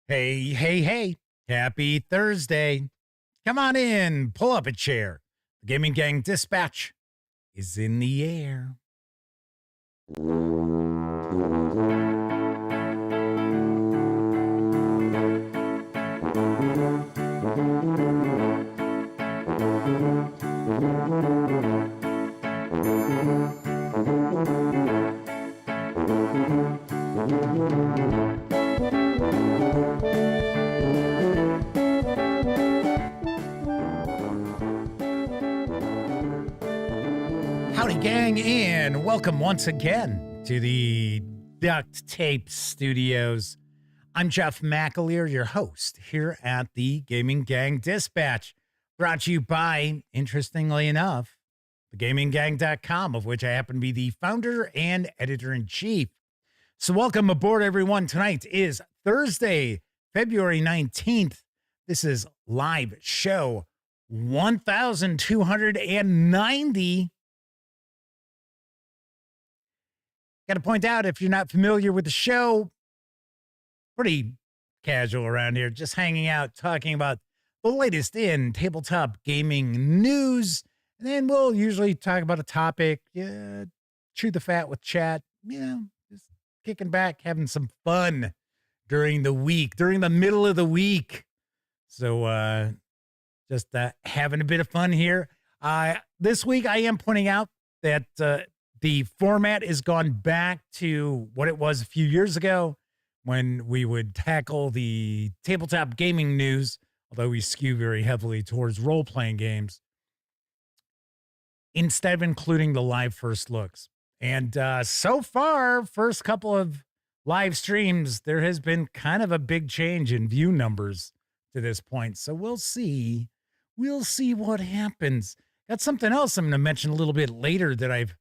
Hey, hey, hey. Happy Thursday. Come on in, pull up a chair. The Gaming Gang Dispatch is in the air. Howdy, gang, and welcome once again to the Duct Tape Studios. I'm Jeff McAleer, your host here at the Gaming Gang Dispatch, brought to you by, interestingly enough, thegaminggang.com, of which I happen to be the founder and editor-in-chief. So welcome aboard, everyone. Tonight is Thursday, February 19th. This is live show 1290. Got to point out, if you're not familiar with the show, pretty casual around here, just hanging out, talking about the latest in tabletop gaming news. And then we'll usually talk about a topic, chew the fat with chat, just kicking back, having some fun during the week, during the middle of the week. So just having a bit of fun here. This week, I am pointing out that the format has gone back to what it was a few years ago when we would tackle the tabletop gaming news, although we skew very heavily towards role-playing games, instead of including the live first looks. And so far, first couple of live streams, there has been kind of a big change in view numbers to this point. So we'll see. We'll see what happens. Got something else I'm going to mention a little bit later that I've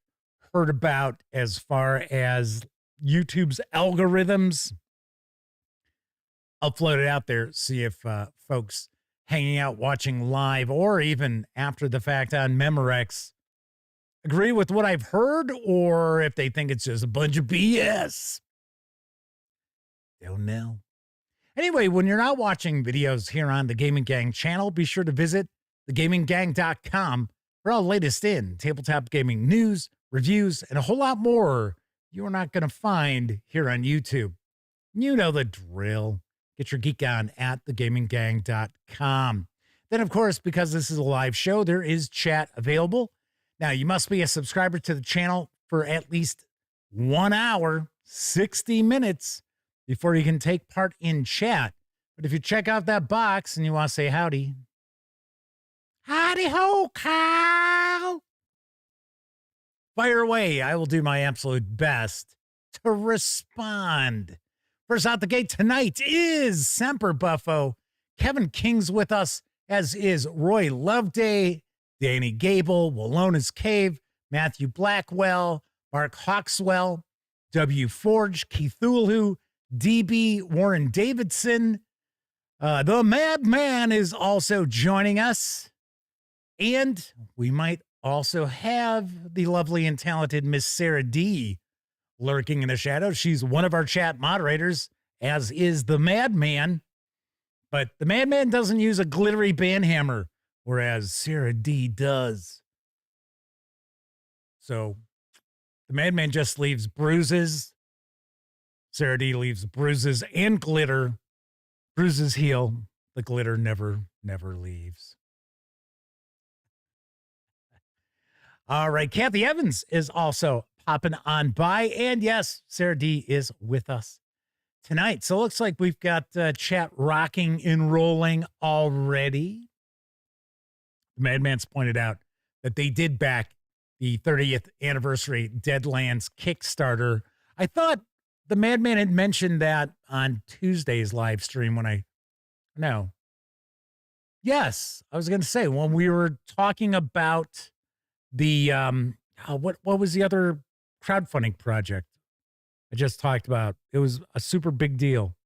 heard about as far as YouTube's algorithms. I'll float it out there, see if folks hanging out watching live or even after the fact on Memorex agree with what I've heard, or if they think it's just a bunch of BS. Don't know. Anyway, when you're not watching videos here on the Gaming Gang channel, be sure to visit thegaminggang.com for all the latest in tabletop gaming news, reviews, and a whole lot more you're not going to find here on YouTube. You know the drill. Get your geek on at thegaminggang.com. Then, of course, because this is a live show, there is chat available. Now, you must be a subscriber to the channel for at least 1 hour, 60 minutes before you can take part in chat. But if you check out that box and you want to say howdy, howdy ho, Kyle, fire away. I will do my absolute best to respond. First out the gate tonight is Semper Buffo. Kevin King's with us, as is Roy Loveday, Danny Gable, Wallona's Cave, Matthew Blackwell, Mark Hawkswell, W. Forge, Keithulu, DB, Warren Davidson. The Madman is also joining us. And we might also have the lovely and talented Miss Sarah D lurking in the shadows. She's one of our chat moderators, as is the Madman. But the Madman doesn't use a glittery banhammer, whereas Sarah D does. So the Madman just leaves bruises. Sarah D leaves bruises and glitter. Bruises heal. The glitter never leaves. All right, Kathy Evans is also popping on by. And yes, Sarah D is with us tonight. So it looks like we've got chat rocking and rolling already. The Madman's pointed out that they did back the 30th anniversary Deadlands Kickstarter. I thought the Madman had mentioned that on Tuesday's live stream Yes, I was going to say when we were talking about the, what was the other crowdfunding project I just talked about? It was a super big deal.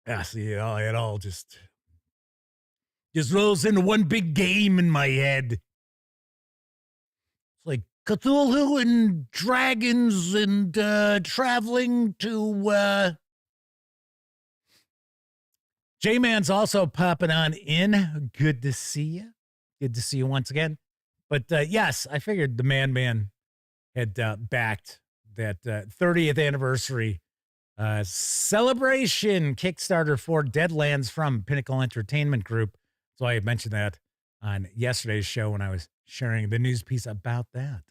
Yeah, see, it all just rolls into one big game in my head. It's like Cthulhu and dragons and traveling to J-Man's also popping on in. Good to see you. Good to see you once again. But yes, I figured the Man had backed that 30th anniversary celebration Kickstarter for Deadlands from Pinnacle Entertainment Group. So I mentioned that on yesterday's show when I was sharing the news piece about that.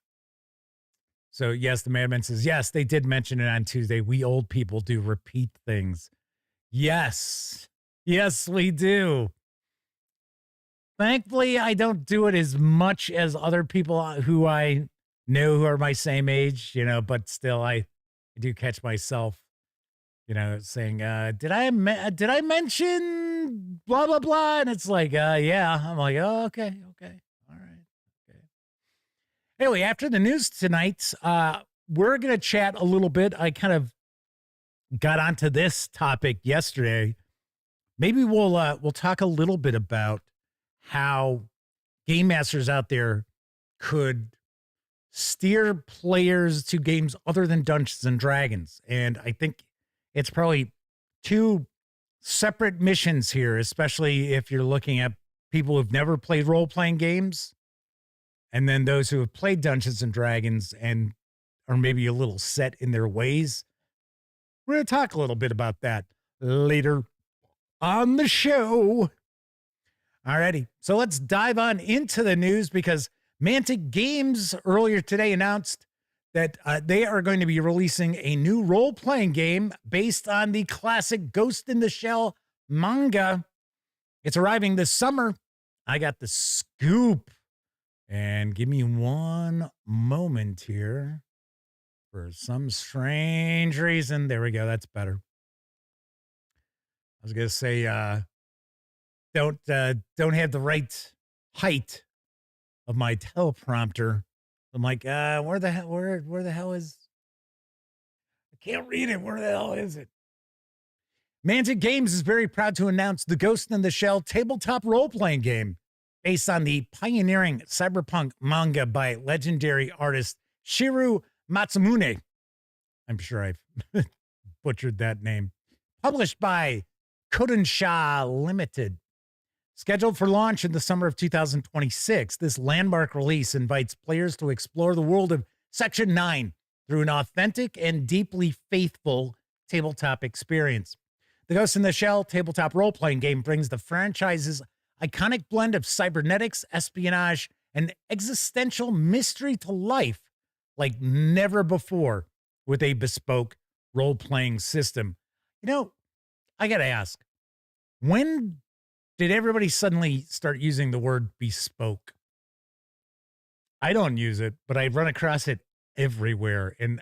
So yes, the Madman says, yes, they did mention it on Tuesday. We old people do repeat things. Yes. Yes, we do. Thankfully, I don't do it as much as other people who I know who are my same age, but still I do catch myself, saying, did I mention blah, blah, blah? And it's like, yeah. I'm like, oh, okay. All right. Okay. Anyway, after the news tonight, we're going to chat a little bit. I kind of got onto this topic yesterday. Maybe we'll talk a little bit about how game masters out there could steer players to games other than Dungeons and Dragons. And I think it's probably two separate missions here, especially if you're looking at people who've never played role-playing games and then those who have played Dungeons and Dragons and are maybe a little set in their ways. We're going to talk a little bit about that later on the show. Alrighty, so let's dive on into the news because Mantic Games earlier today announced that they are going to be releasing a new role-playing game based on the classic Ghost in the Shell manga. It's arriving this summer. I got the scoop. And give me one moment here. For some strange reason. There we go. That's better. I was going to say, don't have the right height of my teleprompter. I'm like, where the hell is? I can't read it. Where the hell is it? Mantic Games is very proud to announce the Ghost in the Shell tabletop role-playing game based on the pioneering cyberpunk manga by legendary artist Shiru Matsumune. I'm sure I've butchered that name. Published by Kodensha Limited. Scheduled for launch in the summer of 2026, this landmark release invites players to explore the world of Section 9 through an authentic and deeply faithful tabletop experience. The Ghost in the Shell tabletop role-playing game brings the franchise's iconic blend of cybernetics, espionage, and existential mystery to life like never before with a bespoke role-playing system. I got to ask, when did everybody suddenly start using the word bespoke? I don't use it, but I run across it everywhere. And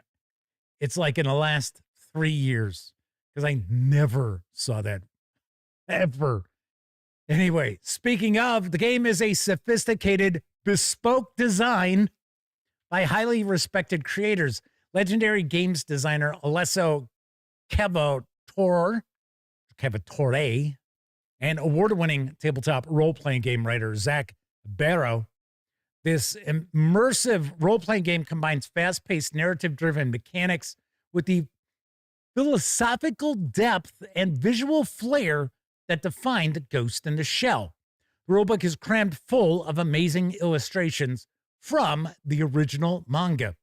it's like in the last 3 years, because I never saw that ever. Anyway, speaking of, the game is a sophisticated, bespoke design by highly respected creators. Legendary games designer Alessio Cavatore, and award-winning tabletop role-playing game writer Zach Barrow. This immersive role-playing game combines fast-paced, narrative-driven mechanics with the philosophical depth and visual flair that defined Ghost in the Shell. The rulebook is crammed full of amazing illustrations from the original manga.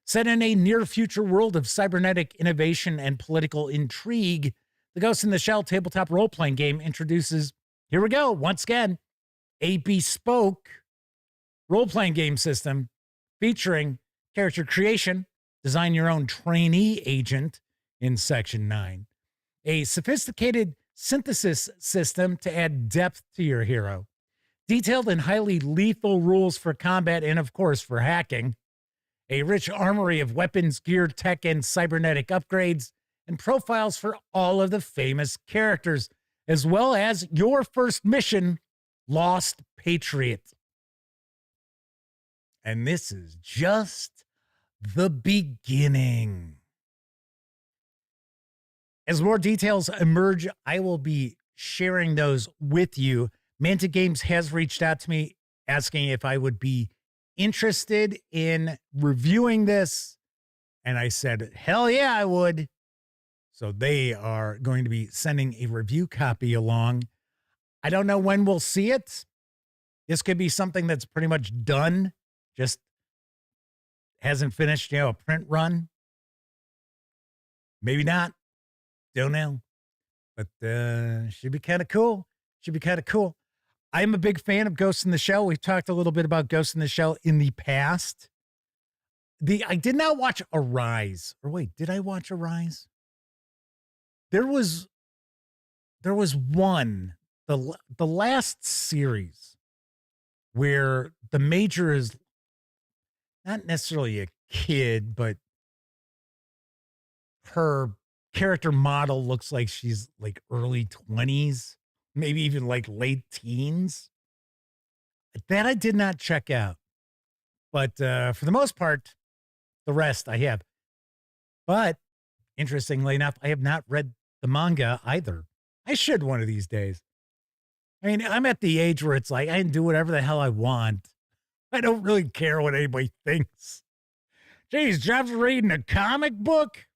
Set in a near-future world of cybernetic innovation and political intrigue, the Ghost in the Shell tabletop role-playing game introduces, here we go, once again, a bespoke role-playing game system featuring character creation, design your own trainee agent in Section 9, a sophisticated synthesis system to add depth to your hero, detailed and highly lethal rules for combat and, of course, for hacking, a rich armory of weapons, gear, tech, and cybernetic upgrades, and profiles for all of the famous characters, as well as your first mission, Lost Patriot. And this is just the beginning. As more details emerge, I will be sharing those with you. Mantic Games has reached out to me asking if I would be interested in reviewing this. And I said, hell yeah, I would. So they are going to be sending a review copy along. I don't know when we'll see it. This could be something that's pretty much done, just hasn't finished, a print run. Maybe not. Don't know. But should be kind of cool. Should be kind of cool. I'm a big fan of Ghost in the Shell. We've talked a little bit about Ghost in the Shell in the past. I did not watch Arise. Or wait, did I watch Arise? There was one, the last series where the Major is not necessarily a kid, but her character model looks like she's like early 20s, maybe even like late teens. That I did not check out. But for the most part, the rest I have. But interestingly enough, I have not read the manga either. I should one of these days. I mean, I'm at the age where it's like I can do whatever the hell I want. I don't really care what anybody thinks. Geez, Jeff's reading a comic book.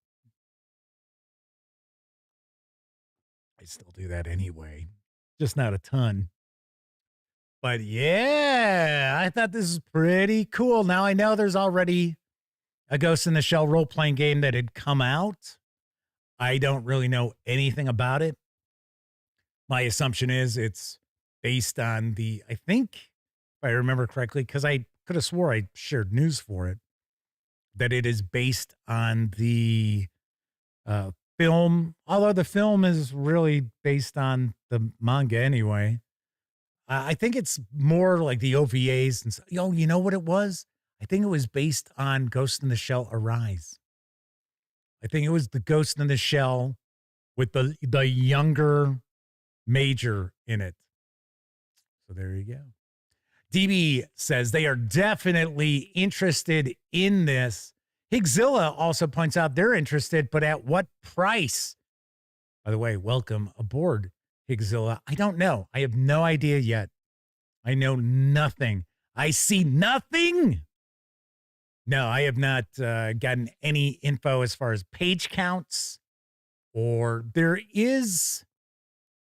I still do that anyway, just not a ton. But yeah, I thought this is pretty cool. Now I know there's already a Ghost in the Shell role-playing game that had come out. I don't really know anything about it. My assumption is it's based on I think, if I remember correctly, because I could have swore I shared news for it, that it is based on the film, although the film is really based on the manga anyway. I think it's more like the OVAs. And you know what it was? I think it was based on Ghost in the Shell Arise. I think it was the Ghost in the Shell with the younger Major in it. So there you go. DB says they are definitely interested in this. Higzilla also points out they're interested, but at what price? By the way, welcome aboard, Higzilla. I don't know. I have no idea yet. I know nothing. I see nothing. No, I have not gotten any info as far as page counts, or there is,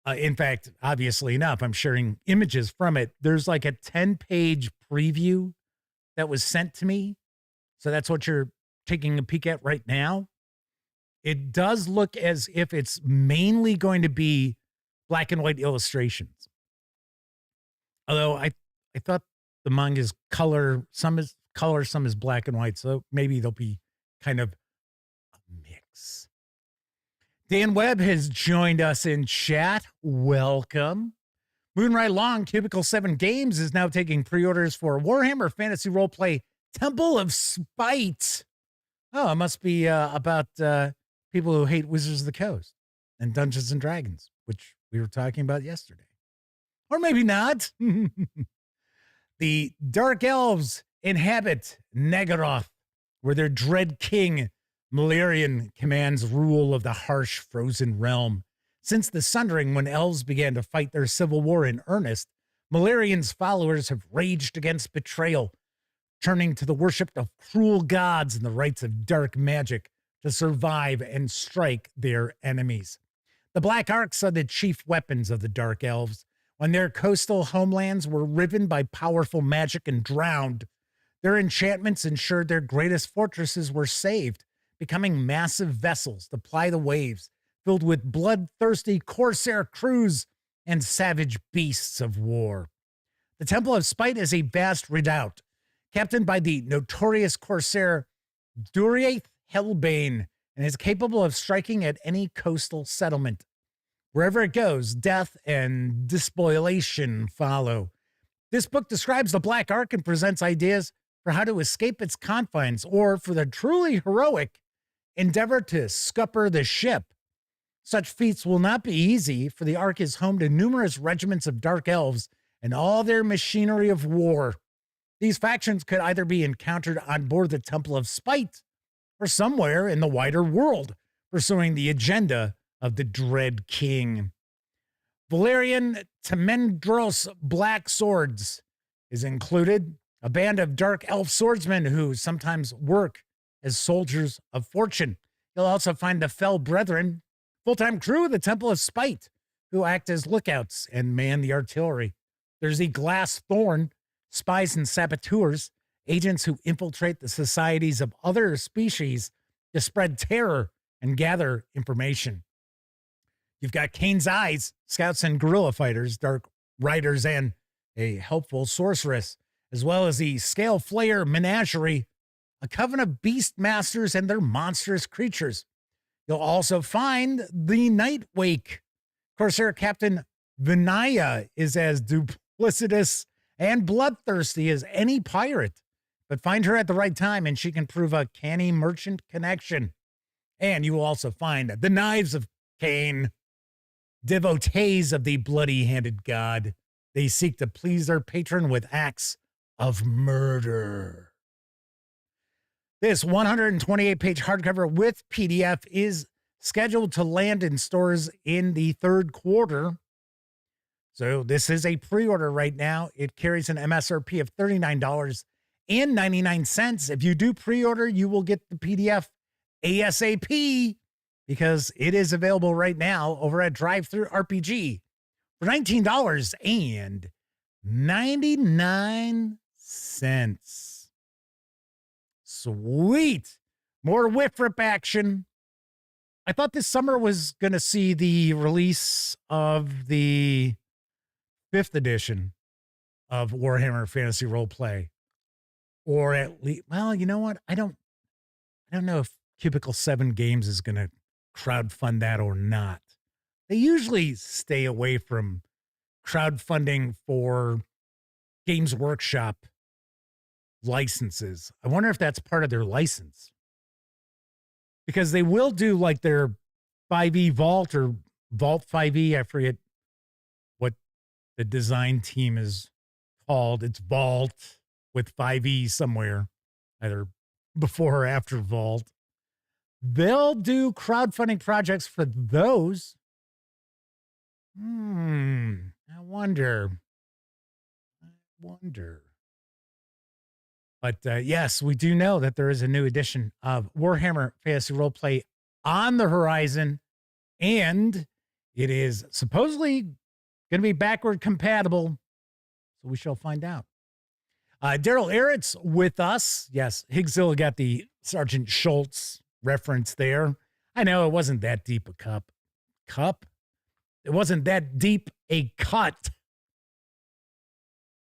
in fact, obviously enough, I'm sharing images from it. There's like a 10-page preview that was sent to me. So that's what you're taking a peek at right now. It does look as if it's mainly going to be black and white illustrations. Although I thought the manga's color, some is color, some is black and white. So maybe they'll be kind of a mix. Dan Webb has joined us in chat. Welcome. Moonrise Long, Cubicle 7 Games is now taking pre-orders for Warhammer Fantasy Roleplay Temple of Spite. Oh, it must be about people who hate Wizards of the Coast and Dungeons and Dragons, which we were talking about yesterday. Or maybe not. The Dark Elves inhabit Nagaroth, where their dread king, Malerion, commands rule of the harsh, frozen realm. Since the Sundering, when elves began to fight their civil war in earnest, Malerion's followers have raged against betrayal, turning to the worship of cruel gods and the rites of dark magic to survive and strike their enemies. The Black Arcs are the chief weapons of the Dark Elves. When their coastal homelands were riven by powerful magic and drowned, their enchantments ensured their greatest fortresses were saved, becoming massive vessels to ply the waves, filled with bloodthirsty corsair crews and savage beasts of war. The Temple of Spite is a vast redoubt, captained by the notorious corsair Duriath Hellbane, and is capable of striking at any coastal settlement. Wherever it goes, death and despoliation follow. This book describes the Black Ark and presents ideas for how to escape its confines, or for the truly heroic, endeavor to scupper the ship. Such feats will not be easy, for the Ark is home to numerous regiments of dark elves and all their machinery of war. These factions could either be encountered on board the Temple of Spite or somewhere in the wider world, pursuing the agenda of the Dread King. Valerian Temendros Black Swords is included, a band of dark elf swordsmen who sometimes work as soldiers of fortune. You'll also find the Fell Brethren, full-time crew of the Temple of Spite, who act as lookouts and man the artillery. There's the Glass Thorn, spies and saboteurs, agents who infiltrate the societies of other species to spread terror and gather information. You've got Kane's Eyes, scouts and guerrilla fighters, dark riders, and a helpful sorceress, as well as the Scale Flayer Menagerie, a coven of beast masters and their monstrous creatures. You'll also find the Night Wake. Corsair Captain Vinaya is as duplicitous and bloodthirsty as any pirate, but find her at the right time and she can prove a canny merchant connection. And you will also find the Knives of Cain, devotees of the bloody-handed god. They seek to please their patron with acts of murder. This 128-page hardcover with PDF is scheduled to land in stores in the third quarter. So this is a pre-order right now. It carries an MSRP of $39.99. If you do pre-order, you will get the PDF ASAP because it is available right now over at Drive-Thru RPG for $19.99. Sweet. More whiff rip action. I thought this summer was going to see the release of the 5th edition of Warhammer Fantasy Roleplay. Or at least, well, you know what? I don't know if Cubicle 7 Games is going to crowdfund that or not. They usually stay away from crowdfunding for Games Workshop licenses. I wonder if that's part of their license. Because they will do like their 5e Vault or Vault 5e. I forget what the design team is called. It's Vault with 5e somewhere, either before or after Vault. They'll do crowdfunding projects for those. I wonder. But yes, we do know that there is a new edition of Warhammer Fantasy Roleplay on the horizon, and it is supposedly going to be backward compatible, so we shall find out. Daryl Ehret's with us. Yes, Higzilla got the Sergeant Schultz reference there. I know it wasn't that deep a cup. It wasn't that deep a cut.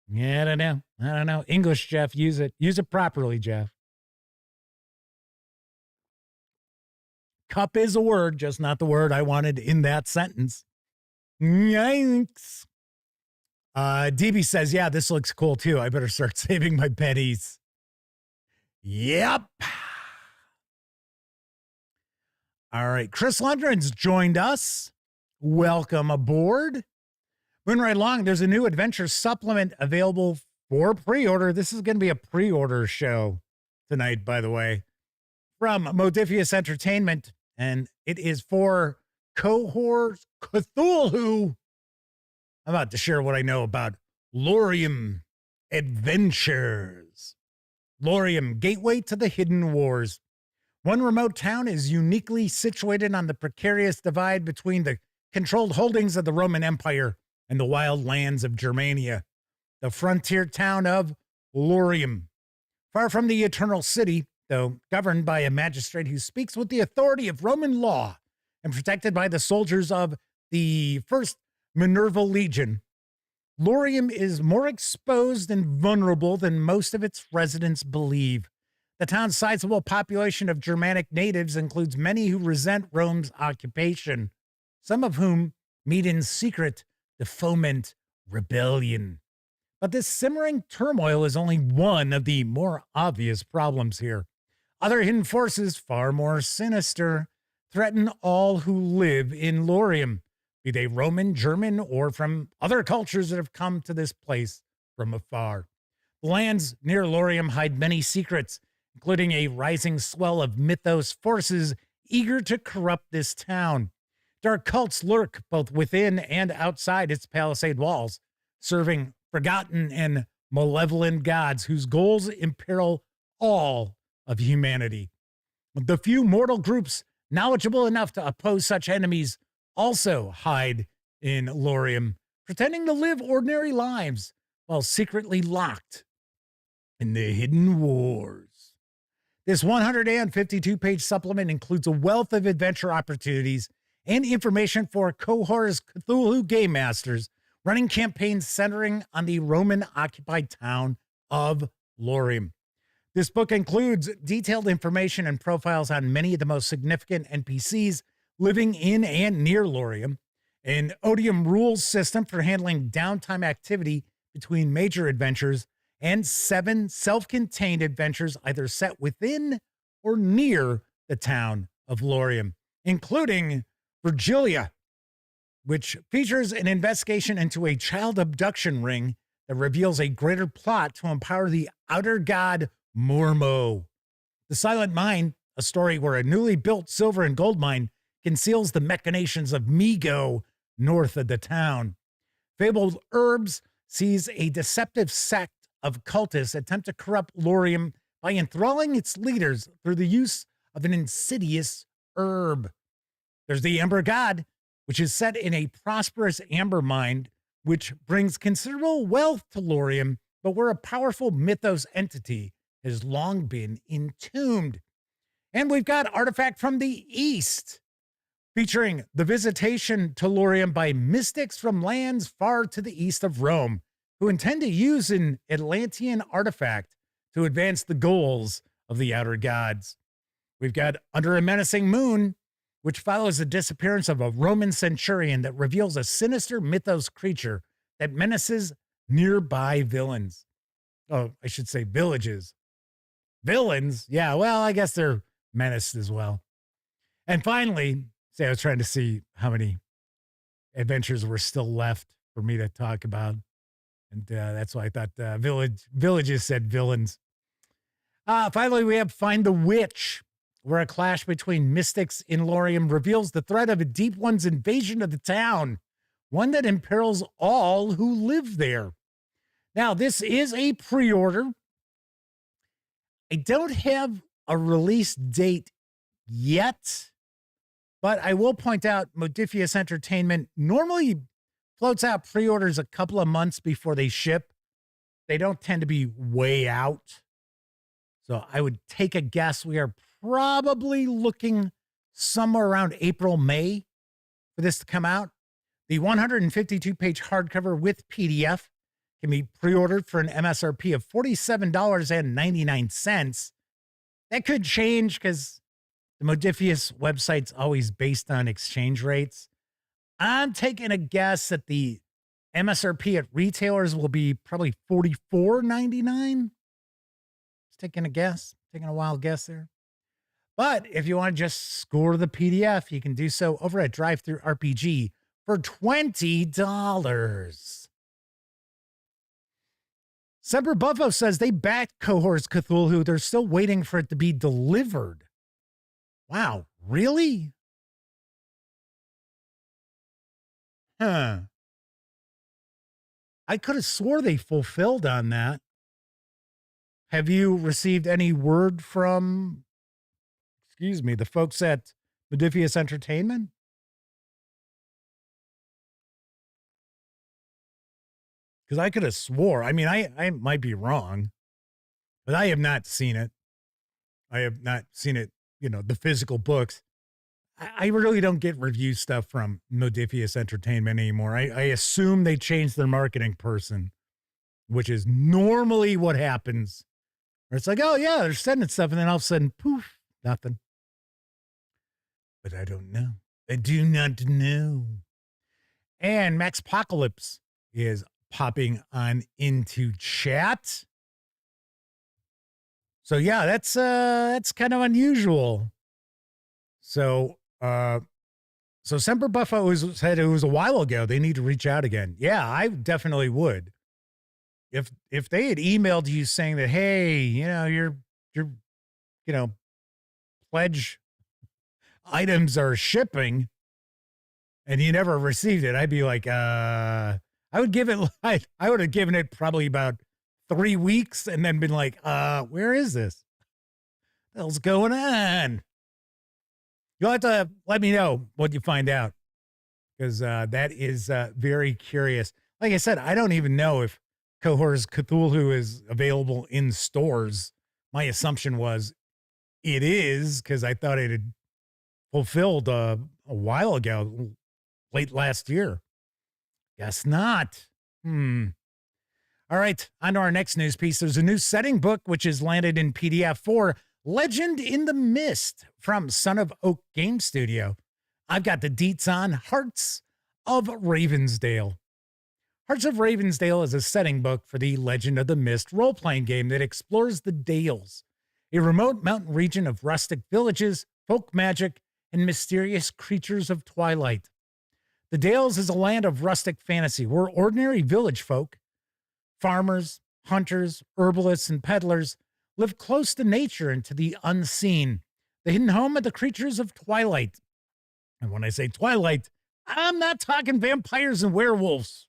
Yeah, I don't know. English, Jeff, use it. Use it properly, Jeff. Cup is a word, just not the word I wanted in that sentence. Yikes. DB says, yeah, this looks cool too. I better start saving my pennies. Yep. All right. Chris Lundgren's joined us. Welcome aboard. Moving right along, there's a new adventure supplement available for pre-order. This is going to be a pre-order show tonight, by the way, from Modiphius Entertainment, and it is for Cohort Cthulhu. I'm about to share what I know about Lorium Adventures. Lorium, gateway to the hidden wars. One remote town is uniquely situated on the precarious divide between the controlled holdings of the Roman Empire and the wild lands of Germania, the frontier town of Lorium. Far from the eternal city, though governed by a magistrate who speaks with the authority of Roman law and protected by the soldiers of the First Minerva Legion, Lorium is more exposed and vulnerable than most of its residents believe. The town's sizable population of Germanic natives includes many who resent Rome's occupation, some of whom meet in secret to foment rebellion. But this simmering turmoil is only one of the more obvious problems here. Other hidden forces, far more sinister, threaten all who live in Lorium, be they Roman, German, or from other cultures that have come to this place from afar. The lands near Lorium hide many secrets, including a rising swell of mythos forces eager to corrupt this town. Dark cults lurk both within and outside its palisade walls, serving forgotten and malevolent gods whose goals imperil all of humanity. The few mortal groups knowledgeable enough to oppose such enemies, also hide in Lorium, pretending to live ordinary lives while secretly locked in the hidden wars. This 152-page supplement includes a wealth of adventure opportunities and information for Cohor's Cthulhu game masters running campaigns centering on the Roman-occupied town of Lorium. This book includes detailed information and profiles on many of the most significant NPCs living in and near Lorium, an Odium rules system for handling downtime activity between major adventures, and 7 self-contained adventures either set within or near the town of Lorium, including Virgilia, which features an investigation into a child abduction ring that reveals a greater plot to empower the outer god Mormo. The Silent Mine, a story where a newly built silver and gold mine conceals the machinations of Migo north of the town. Fabled Herbs sees a deceptive sect of cultists attempt to corrupt Lorium by enthralling its leaders through the use of an insidious herb. There's the Amber God, which is set in a prosperous amber mine, which brings considerable wealth to Lorium, but where a powerful mythos entity has long been entombed. And we've got Artifact from the East, featuring the visitation to Lorium by mystics from lands far to the east of Rome, who intend to use an Atlantean artifact to advance the goals of the outer gods. We've got Under a Menacing Moon, which follows the disappearance of a Roman centurion that reveals a sinister mythos creature that menaces nearby villains. Oh, I should say villages. Villains? Yeah, well, I guess they're menaced as well. And finally, I was trying to see how many adventures were still left for me to talk about. And that's why I thought villages said villains. Finally, we have Find the Witch, where a clash between mystics in Lorium reveals the threat of a Deep One's invasion of the town, one that imperils all who live there. Now, this is a pre-order. I don't have a release date yet, but I will point out Modiphius Entertainment normally floats out pre-orders a couple of months before they ship. They don't tend to be way out. So I would take a guess. We are probably looking somewhere around April, May for this to come out. The 152-page hardcover with PDF can be pre-ordered for an MSRP of $47.99. That could change because the Modiphius website's always based on exchange rates. I'm taking a guess that the MSRP at retailers will be probably $44.99. Just taking a guess, taking a wild guess there. But if you want to just score the PDF, you can do so over at Drive-Thru RPG for $20. Semper Buffo says they backed Cohor's Cthulhu. They're still waiting for it to be delivered. Wow, really? Huh. I could have swore they fulfilled on that. Have you received any word from, the folks at Modiphius Entertainment? Because I could have swore. I mean, I might be wrong, but I have not seen it. I have not seen it, the physical books. I really don't get review stuff from Modiphius Entertainment anymore. I assume they changed their marketing person, which is normally what happens. Where it's like, oh, yeah, they're sending stuff, and then all of a sudden, poof, nothing. But I don't know. I do not know. And Max Apocalypse is popping on into chat. So yeah, that's kind of unusual. So Semper Buffo said it was a while ago. They need to reach out again. Yeah, I definitely would. If they had emailed you saying that, hey, your pledge items are shipping and you never received it, I'd be like, I would have given it probably about 3 weeks and then been like, where is this? What the hell's going on? You'll have to let me know what you find out, because that is very curious. Like I said, I don't even know if Cohor's Cthulhu is available in stores. My assumption was it is, because I thought it had fulfilled a while ago, late last year. Guess not. All right, on to our next news piece. There's a new setting book which has landed in PDF for Legend in the Mist from Son of Oak Game Studio. I've got the deets on Hearts of Ravensdale. Hearts of Ravensdale is a setting book for the Legend of the Mist role-playing game that explores the Dales, a remote mountain region of rustic villages, folk magic, and mysterious creatures of twilight. The Dales is a land of rustic fantasy where ordinary village folk, farmers, hunters, herbalists, and peddlers live close to nature and to the unseen, the hidden home of the creatures of twilight. And when I say twilight, I'm not talking vampires and werewolves.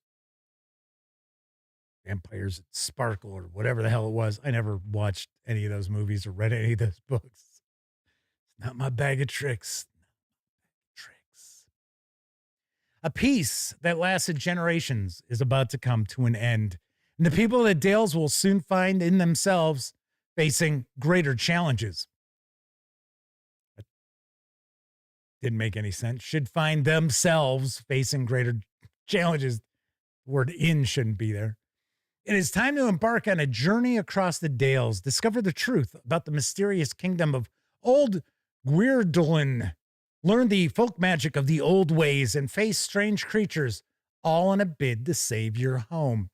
Vampires that sparkle or whatever the hell it was. I never watched any of those movies or read any of those books. It's not my bag of tricks. A peace that lasted generations is about to come to an end. And the people of the Dales will soon find in themselves facing greater challenges. That didn't make any sense. Should find themselves facing greater challenges. The word in shouldn't be there. It is time to embark on a journey across the Dales, discover the truth about the mysterious kingdom of Old Gwyrdolin, learn the folk magic of the old ways, and face strange creatures, all in a bid to save your home.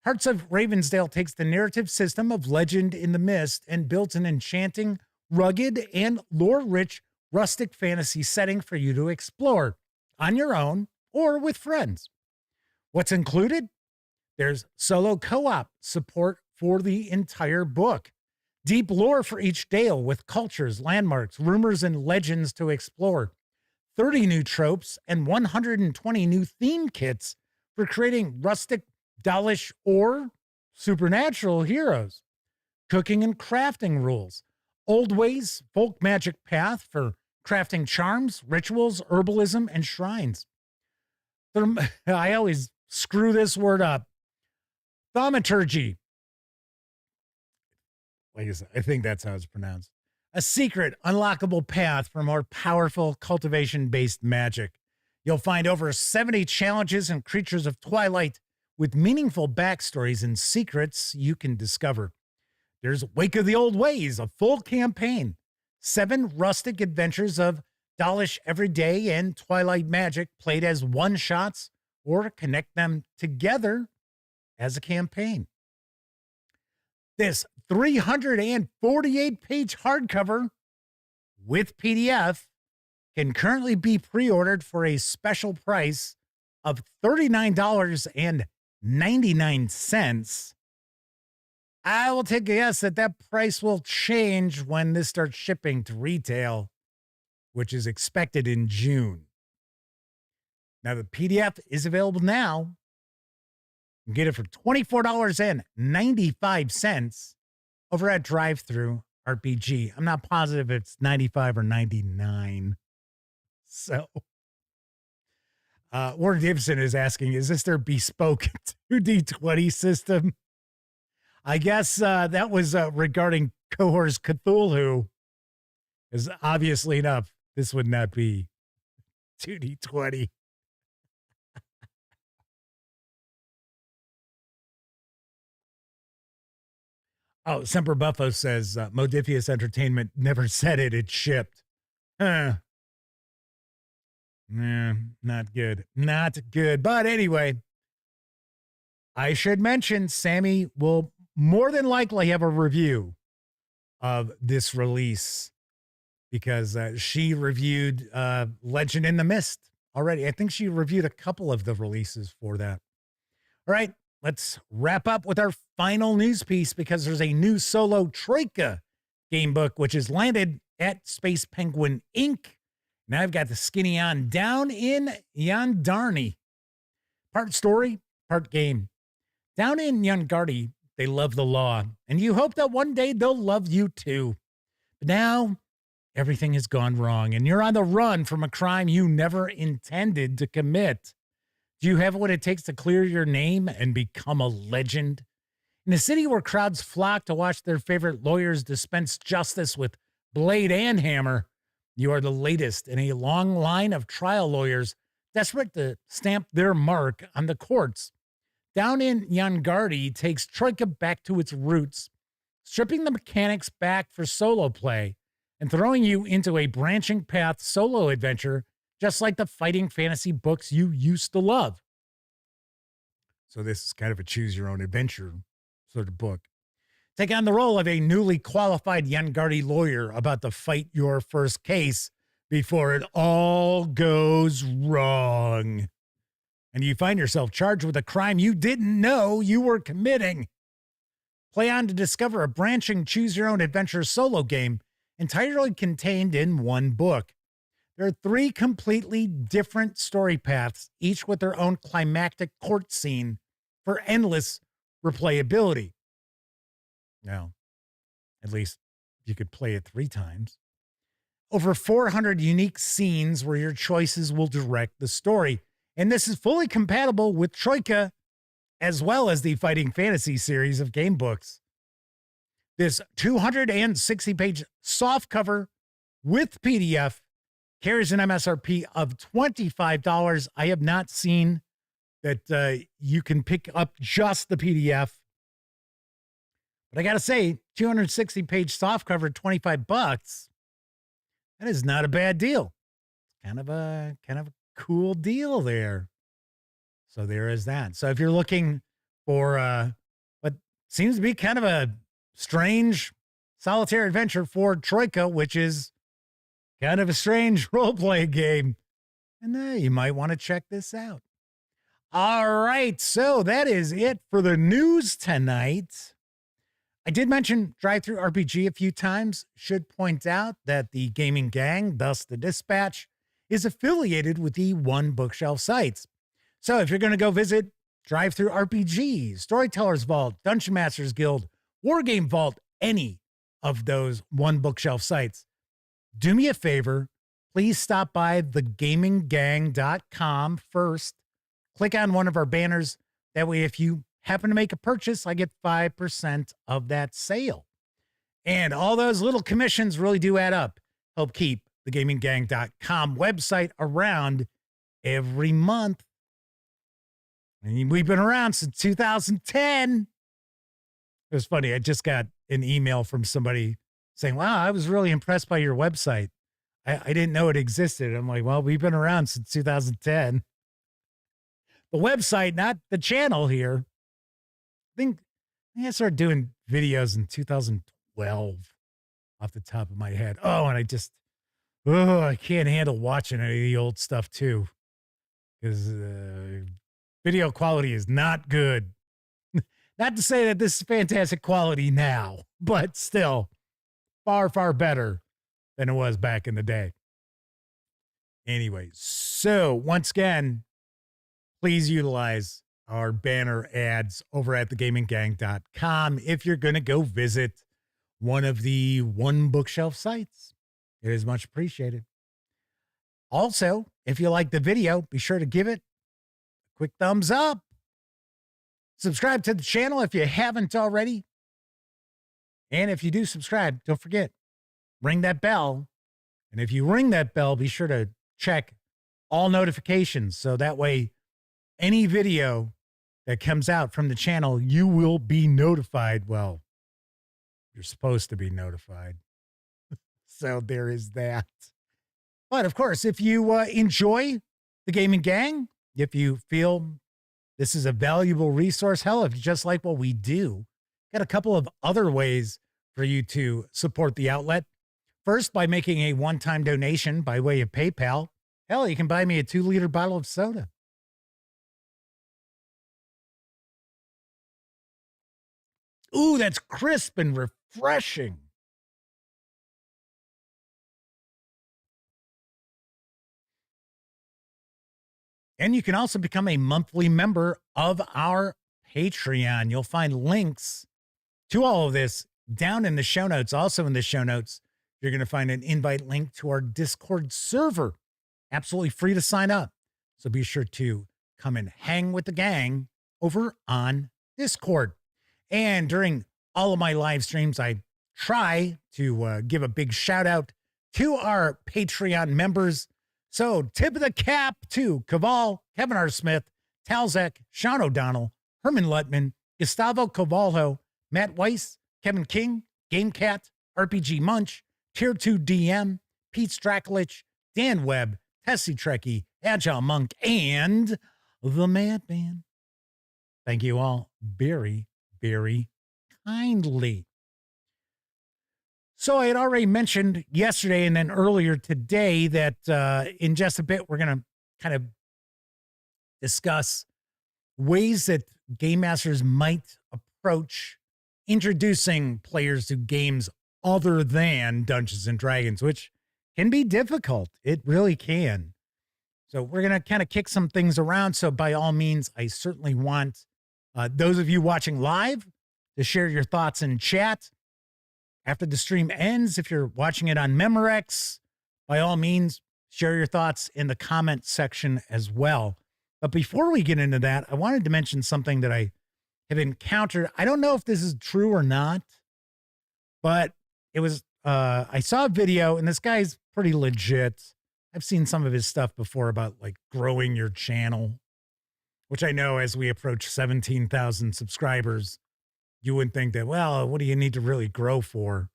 Hearts of Ravensdale takes the narrative system of Legend in the Mist and builds an enchanting, rugged, and lore-rich rustic fantasy setting for you to explore on your own or with friends. What's included? There's solo co-op support for the entire book, deep lore for each Dale with cultures, landmarks, rumors, and legends to explore, 30 new tropes, and 120 new theme kits for creating rustic, Dalish, or supernatural heroes, cooking and crafting rules, old ways, folk magic path for crafting charms, rituals, herbalism, and shrines. I always screw this word up. Thaumaturgy. Like I said, I think that's how it's pronounced. A secret, unlockable path for more powerful cultivation-based magic. You'll find over 70 challenges and creatures of twilight with meaningful backstories and secrets you can discover. There's Wake of the Old Ways, a full campaign, 7 rustic adventures of Dalish everyday and twilight magic played as one-shots or connect them together as a campaign. This 348-page hardcover with PDF can currently be pre-ordered for a special price of $39.99. I will take a guess that price will change when this starts shipping to retail, which is expected in June. Now, the PDF is available now. You can get it for $24.95 over at Drive-Thru RPG. I'm not positive if it's 95 or 99. So, Warren Davidson is asking, is this their bespoke 2D20 system? I guess that was regarding Cohor's Cthulhu. Because obviously enough, this would not be 2D20. Oh, Semper Buffo says Modiphius Entertainment never said it shipped. Nah, not good. Not good. But anyway, I should mention Sammy will more than likely have a review of this release because she reviewed Legend in the Mist already. I think she reviewed a couple of the releases for that. All right. Let's wrap up with our final news piece because there's a new solo Troika game book, which has landed at Space Penguin Inc. Now I've got the skinny on down in Yandarni. Part story, part game. Down in Yangardi, they love the law, and you hope that one day they'll love you too. But now everything has gone wrong and you're on the run from a crime you never intended to commit. Do you have what it takes to clear your name and become a legend? In a city where crowds flock to watch their favorite lawyers dispense justice with blade and hammer, you are the latest in a long line of trial lawyers desperate to stamp their mark on the courts. Down in Yangardi takes Troika back to its roots, stripping the mechanics back for solo play and throwing you into a branching path solo adventure just like the fighting fantasy books you used to love. So this is kind of a choose your own adventure sort of book. Take on the role of a newly qualified Yangardi lawyer about to fight your first case before it all goes wrong. And you find yourself charged with a crime you didn't know you were committing. Play on to discover a branching choose your own adventure solo game entirely contained in one book. There are 3 completely different story paths, each with their own climactic court scene for endless replayability. Now, at least you could play it 3 times. Over 400 unique scenes where your choices will direct the story. And this is fully compatible with Troika, as well as the Fighting Fantasy series of game books. This 260-page softcover with PDF carries an MSRP of $25. I have not seen that you can pick up just the PDF. But I got to say, 260-page softcover, $25. That is not a bad deal. Kind of a cool deal there. So there is that. So if you're looking for what seems to be kind of a strange solitaire adventure for Troika, which is kind of a strange role-playing game, and you might want to check this out. All right, so that is it for the news tonight. I did mention Drive-Thru RPG a few times. Should point out that the Gaming Gang, thus the Dispatch, is affiliated with the One Bookshelf sites. So if you're going to go visit Drive-Thru RPG, Storytellers Vault, Dungeon Masters Guild, Wargame Vault, any of those One Bookshelf sites, do me a favor. Please stop by thegaminggang.com first. Click on one of our banners. That way, if you happen to make a purchase, I get 5% of that sale. And all those little commissions really do add up. Help keep thegaminggang.com website around every month. And we've been around since 2010. It was funny. I just got an email from somebody saying, wow, I was really impressed by your website. I didn't know it existed. I'm like, well, we've been around since 2010. The website, not the channel here. I think I started doing videos in 2012 off the top of my head. Oh, and I can't handle watching any of the old stuff too. Because video quality is not good. Not to say that this is fantastic quality now, but still far, far better than it was back in the day. Anyway, so once again, please utilize our banner ads over at thegaminggang.com if you're going to go visit one of the One Bookshelf sites. It is much appreciated. Also, if you like the video, be sure to give it a quick thumbs up. Subscribe to the channel if you haven't already. And if you do subscribe, don't forget, ring that bell. And if you ring that bell, be sure to check all notifications. So that way, any video that comes out from the channel, you will be notified. Well, you're supposed to be notified. So there is that. But of course, if you enjoy the Gaming Gang, if you feel this is a valuable resource, hell, if you just like what we do, got a couple of other ways for you to support the outlet. First, by making a one-time donation by way of PayPal. Hell, you can buy me a 2-liter bottle of soda. Ooh, that's crisp and refreshing. And you can also become a monthly member of our Patreon. You'll find links to all of this down in the show notes. Also in the show notes, You're going to find an invite link to our Discord server. Absolutely free to sign up. So be sure to come and hang with the gang over on Discord. And during all of my live streams, I try to give a big shout out to our Patreon members. So tip of the cap to Caval, Kevin R. Smith, Talzek, Sean O'Donnell, Herman Lutman, Gustavo Cavalho, Matt Weiss, Kevin King, GameCat, RPG Munch, Tier 2 DM, Pete Strakulich, Dan Webb, Tessie Trekkie, Agile Monk, and the Madman. Thank you all very, very kindly. So I had already mentioned yesterday and then earlier today that in just a bit, we're going to kind of discuss ways that game masters might approach introducing players to games other than Dungeons and Dragons, which can be difficult. It really can. So we're going to kind of kick some things around. So by all means, I certainly want those of you watching live to share your thoughts in chat. After the stream ends, if you're watching it on Memorex, by all means, share your thoughts in the comment section as well. But before we get into that, I wanted to mention something that I have encountered. I don't know if this is true or not, but it was, I saw a video, and this guy's pretty legit. I've seen some of his stuff before about like growing your channel, which I know as we approach 17,000 subscribers, you wouldn't think that, well, what do you need to really grow for?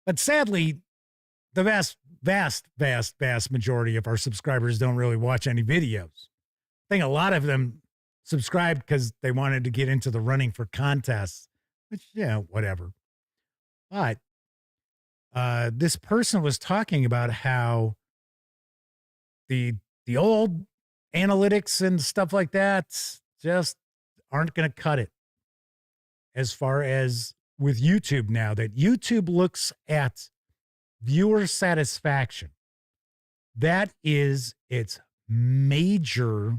But sadly, the vast majority of our subscribers don't really watch any videos. I think a lot of them subscribed because they wanted to get into the running for contests, which, yeah, whatever. But this person was talking about how the old analytics and stuff like that just aren't going to cut it. As far as with YouTube now, that YouTube looks at viewer satisfaction. That is its major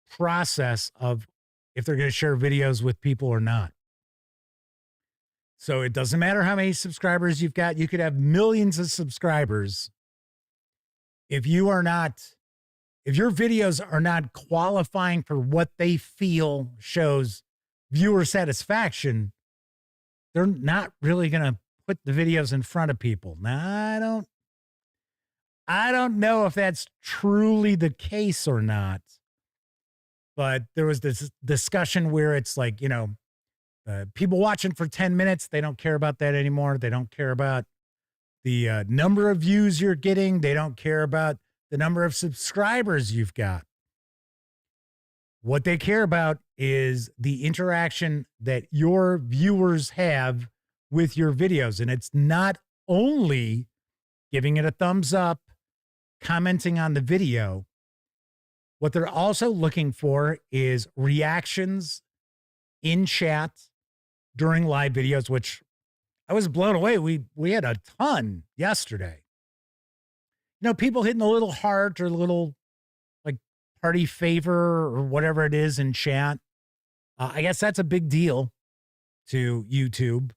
process of if they're going to share videos with people or not. So it doesn't matter how many subscribers you've got. You could have millions of subscribers. If your videos are not qualifying for what they feel shows viewer satisfaction, they're not really going to put the videos in front of people. Now, I don't know if that's truly the case or not, but there was this discussion where it's like, people watching for 10 minutes, they don't care about that anymore. They don't care about the number of views you're getting. They don't care about the number of subscribers you've got. What they care about is the interaction that your viewers have with your videos. And it's not only giving it a thumbs up, commenting on the video. What they're also looking for is reactions in chat during live videos, which I was blown away. We had a ton yesterday. People hitting a little heart or a little like party favor or whatever it is in chat. I guess that's a big deal to YouTube.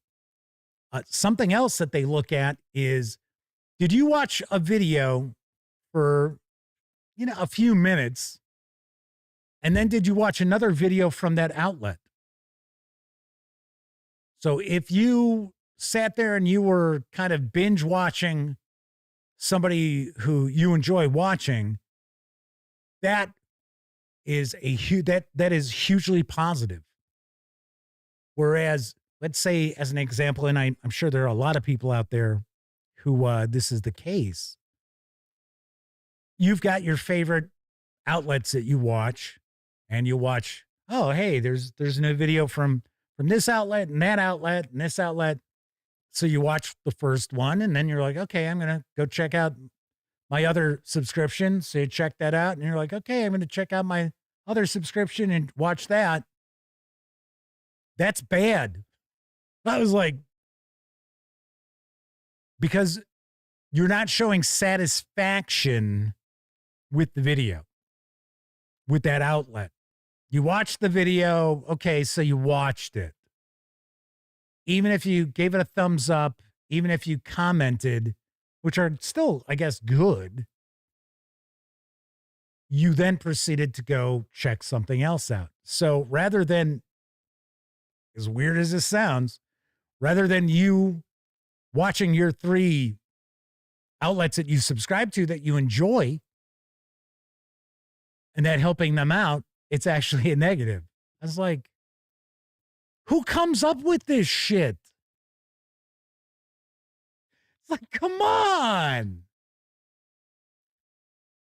Something else that they look at is, did you watch a video for, a few minutes, and then did you watch another video from that outlet? So if you sat there and you were kind of binge watching somebody who you enjoy watching, that is that is hugely positive. Whereas, let's say as an example, and I'm sure there are a lot of people out there who this is the case. You've got your favorite outlets that you watch, and you watch, oh, hey, there's a new video from this outlet and that outlet and this outlet. So you watch the first one, and then you're like, okay, I'm going to go check out my other subscription. So you check that out, and you're like, okay, I'm going to check out my other subscription and watch that. That's bad. I was like, because you're not showing satisfaction with the video, with that outlet. You watched the video, okay, so you watched it. Even if you gave it a thumbs up, even if you commented, which are still, I guess, good, you then proceeded to go check something else out. So rather than, as weird as this sounds, rather than you watching your 3 outlets that you subscribe to that you enjoy and that helping them out, it's actually a negative. I was like, who comes up with this shit? It's like, come on.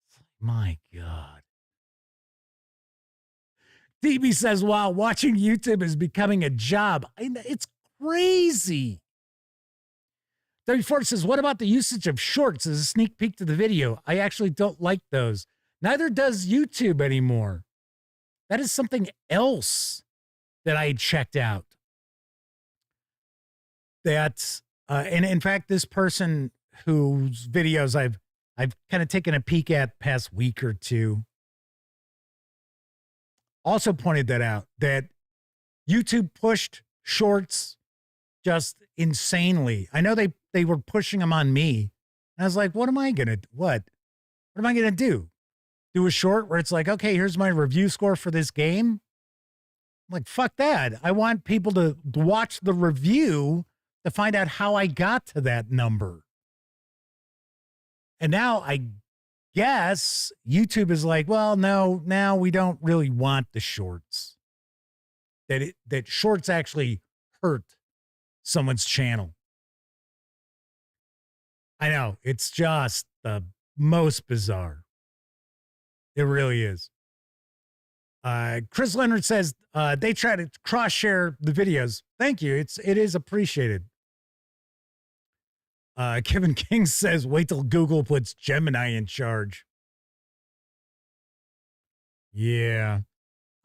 It's like, my God. DB says, wow, watching YouTube is becoming a job. It's crazy. 34 says, what about the usage of shorts as a sneak peek to the video? I actually don't like those. Neither does YouTube anymore. That is something else that I checked out. That's, and in fact, this person whose videos I've kind of taken a peek at past week or two also pointed that out, that YouTube pushed shorts just insanely. I know they were pushing them on me. And I was like, what am I going to do? Do a short where it's like, okay, here's my review score for this game. I'm like, fuck that. I want people to watch the review to find out how I got to that number. And now I guess YouTube is like, well, no, now we don't really want the shorts. That shorts actually hurt someone's channel. I know, it's just the most bizarre. It really is. Chris Leonard says they try to cross share the videos. Thank you. It is appreciated. Kevin King says, wait till Google puts Gemini in charge. Yeah.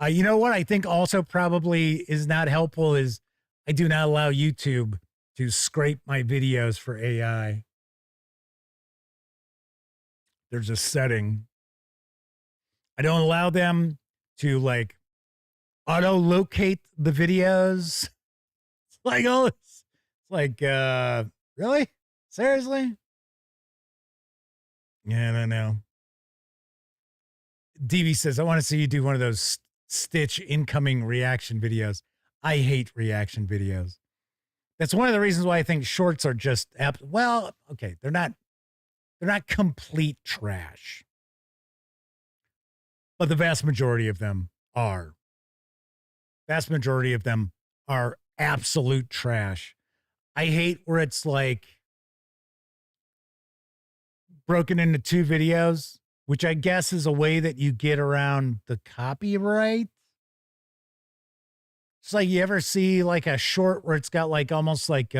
You know what I think also probably is not helpful is I do not allow YouTube to scrape my videos for AI. There's a setting. I don't allow them to like auto-locate the videos. It's like, oh, it's like, really? Seriously? Yeah, I don't know. DB says, I want to see you do one of those Stitch incoming reaction videos. I hate reaction videos. That's one of the reasons why I think shorts are just, well, okay, they're not complete trash. But the vast majority of them are. Vast majority of them are absolute trash. I hate where it's like broken into 2 videos, which I guess is a way that you get around the copyright. It's like, you ever see like a short where it's got like almost like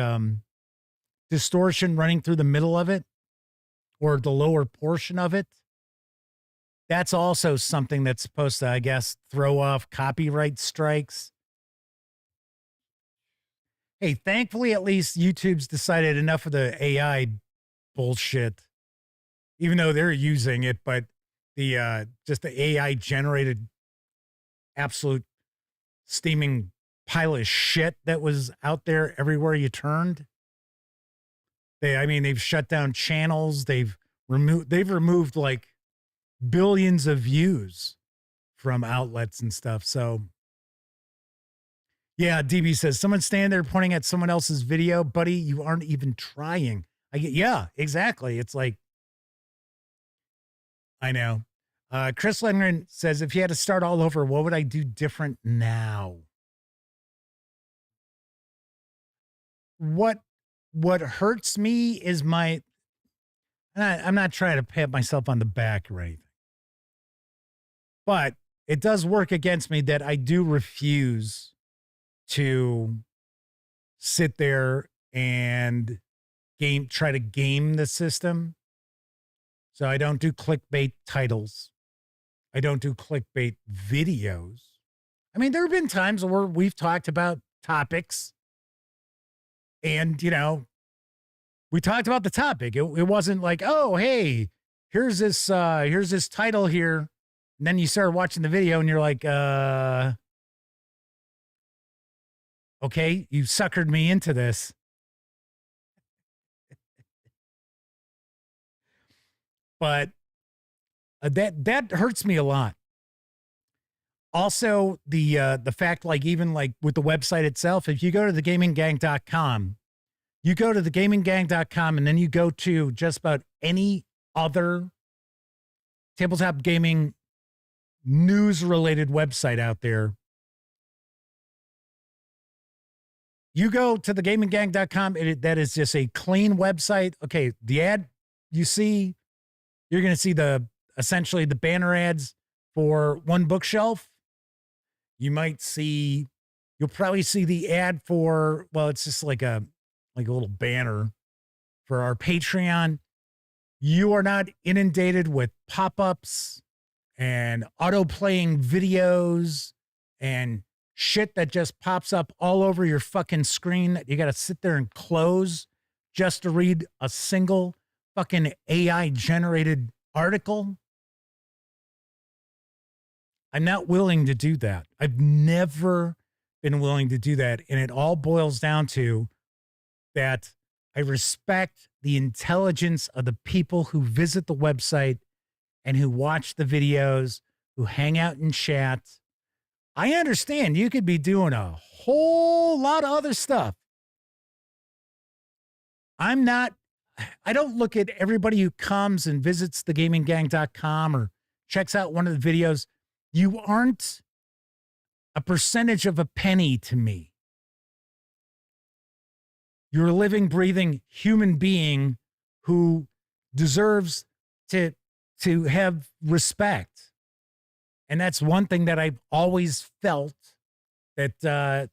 distortion running through the middle of it or the lower portion of it? That's also something that's supposed to, I guess, throw off copyright strikes. Hey, thankfully, at least YouTube's decided enough of the AI bullshit, even though they're using it, but the just the AI generated absolute steaming pile of shit that was out there everywhere you turned. They've shut down channels. They've removed like billions of views from outlets and stuff. So yeah, DB says, someone stand there pointing at someone else's video, buddy, you aren't even trying. Yeah, exactly. It's like, I know. Chris Lindgren says, if you had to start all over, what would I do different now? What hurts me is I'm not trying to pat myself on the back or anything, but it does work against me that I do refuse to sit there and try to game the system. So I don't do clickbait titles. I don't do clickbait videos. I mean, there have been times where we've talked about topics and, we talked about the topic. It wasn't like, oh, hey, here's this title here. And then you start watching the video and you're like, okay, you suckered me into this. But that hurts me a lot. Also, the fact, like, even like with the website itself, if you go to thegaminggang.com, you go to thegaminggang.com and then you go to just about any other tabletop gaming news related website out there. You go to thegaminggang.com, that is just a clean website. Okay, the ad you see, you're going to see essentially the banner ads for one bookshelf. You'll probably see the ad for, well, it's just like a little banner for our Patreon. You are not inundated with pop-ups and auto-playing videos and shit that just pops up all over your fucking screen that you got to sit there and close just to read a single fucking AI-generated article. I'm not willing to do that. I've never been willing to do that. And it all boils down to that I respect the intelligence of the people who visit the website and who watch the videos, who hang out in chat. I understand you could be doing a whole lot of other stuff. I don't look at everybody who comes and visits thegaminggang.com or checks out one of the videos. You aren't a percentage of a penny to me. You're a living, breathing human being who deserves to have respect. And that's one thing that I've always felt that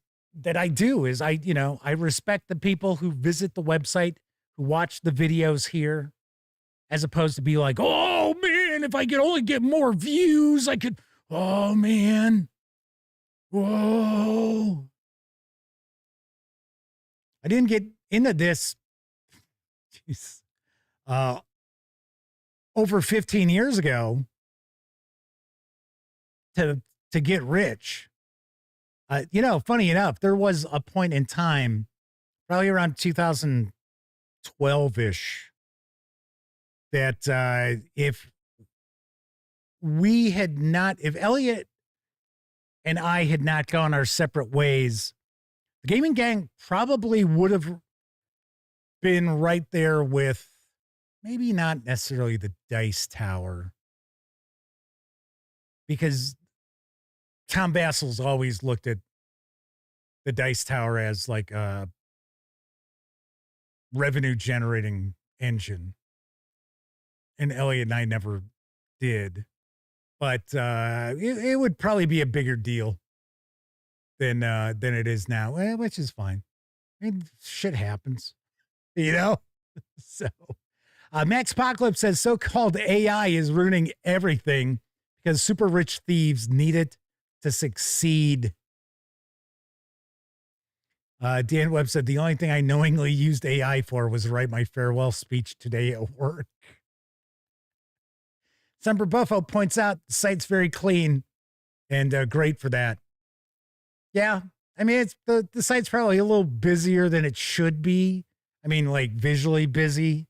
I do is I respect the people who visit the website, who watch the videos here, as opposed to be like, oh man, if I could only get more views, I could, oh man. Whoa. I didn't get into this over 15 years ago to get rich. Funny enough, there was a point in time, probably around 2012-ish, that if Elliot and I had not gone our separate ways, the Gaming Gang probably would have been right there with maybe not necessarily the Dice Tower, because Tom Bassel's always looked at the Dice Tower as like a revenue generating engine. And Elliot and I never did. But it would probably be a bigger deal than it is now, which is fine. I mean, shit happens, So, Max Apocalypse says so-called AI is ruining everything because super rich thieves need it to succeed. Dan Webb said the only thing I knowingly used AI for was to write my farewell speech today at work. Semper Buffo points out the site's very clean and great for that. Yeah, I mean, it's the site's probably a little busier than it should be. I mean, like visually busy,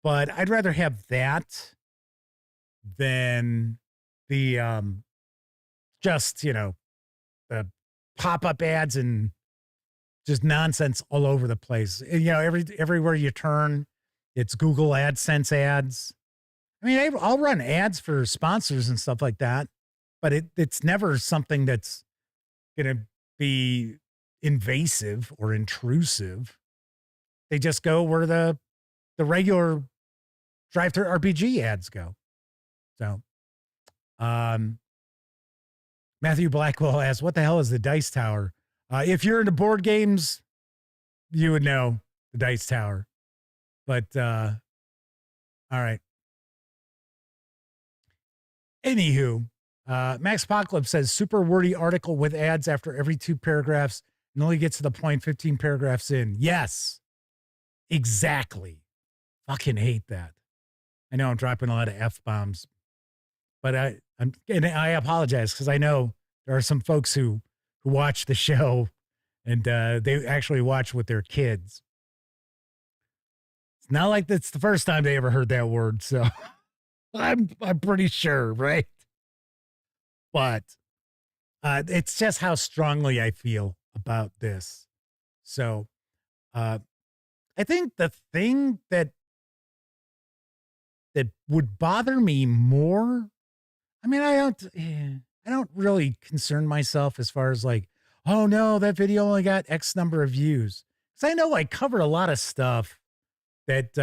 but I'd rather have that than the the pop-up ads and just nonsense all over the place. Everywhere you turn, it's Google AdSense ads. I mean, I'll run ads for sponsors and stuff like that, but it's never something that's going to be invasive or intrusive. They just go where the regular drive-thru RPG ads go. So, Matthew Blackwell asks, what the hell is the Dice Tower? If you're into board games, you would know the Dice Tower. But, all right. Anywho, Max Apocalypse says super wordy article with ads after every 2 paragraphs and only gets to the point 15 paragraphs in. Yes, exactly. Fucking hate that. I know I'm dropping a lot of F-bombs, but I apologize because I know there are some folks who watch the show and they actually watch with their kids. It's not like that's the first time they ever heard that word, so I'm pretty sure, right? But it's just how strongly I feel about this. So uh, I think the thing that would bother me more, I mean, I don't really concern myself as far as like, oh no, that video only got X number of views. Because I know I covered a lot of stuff that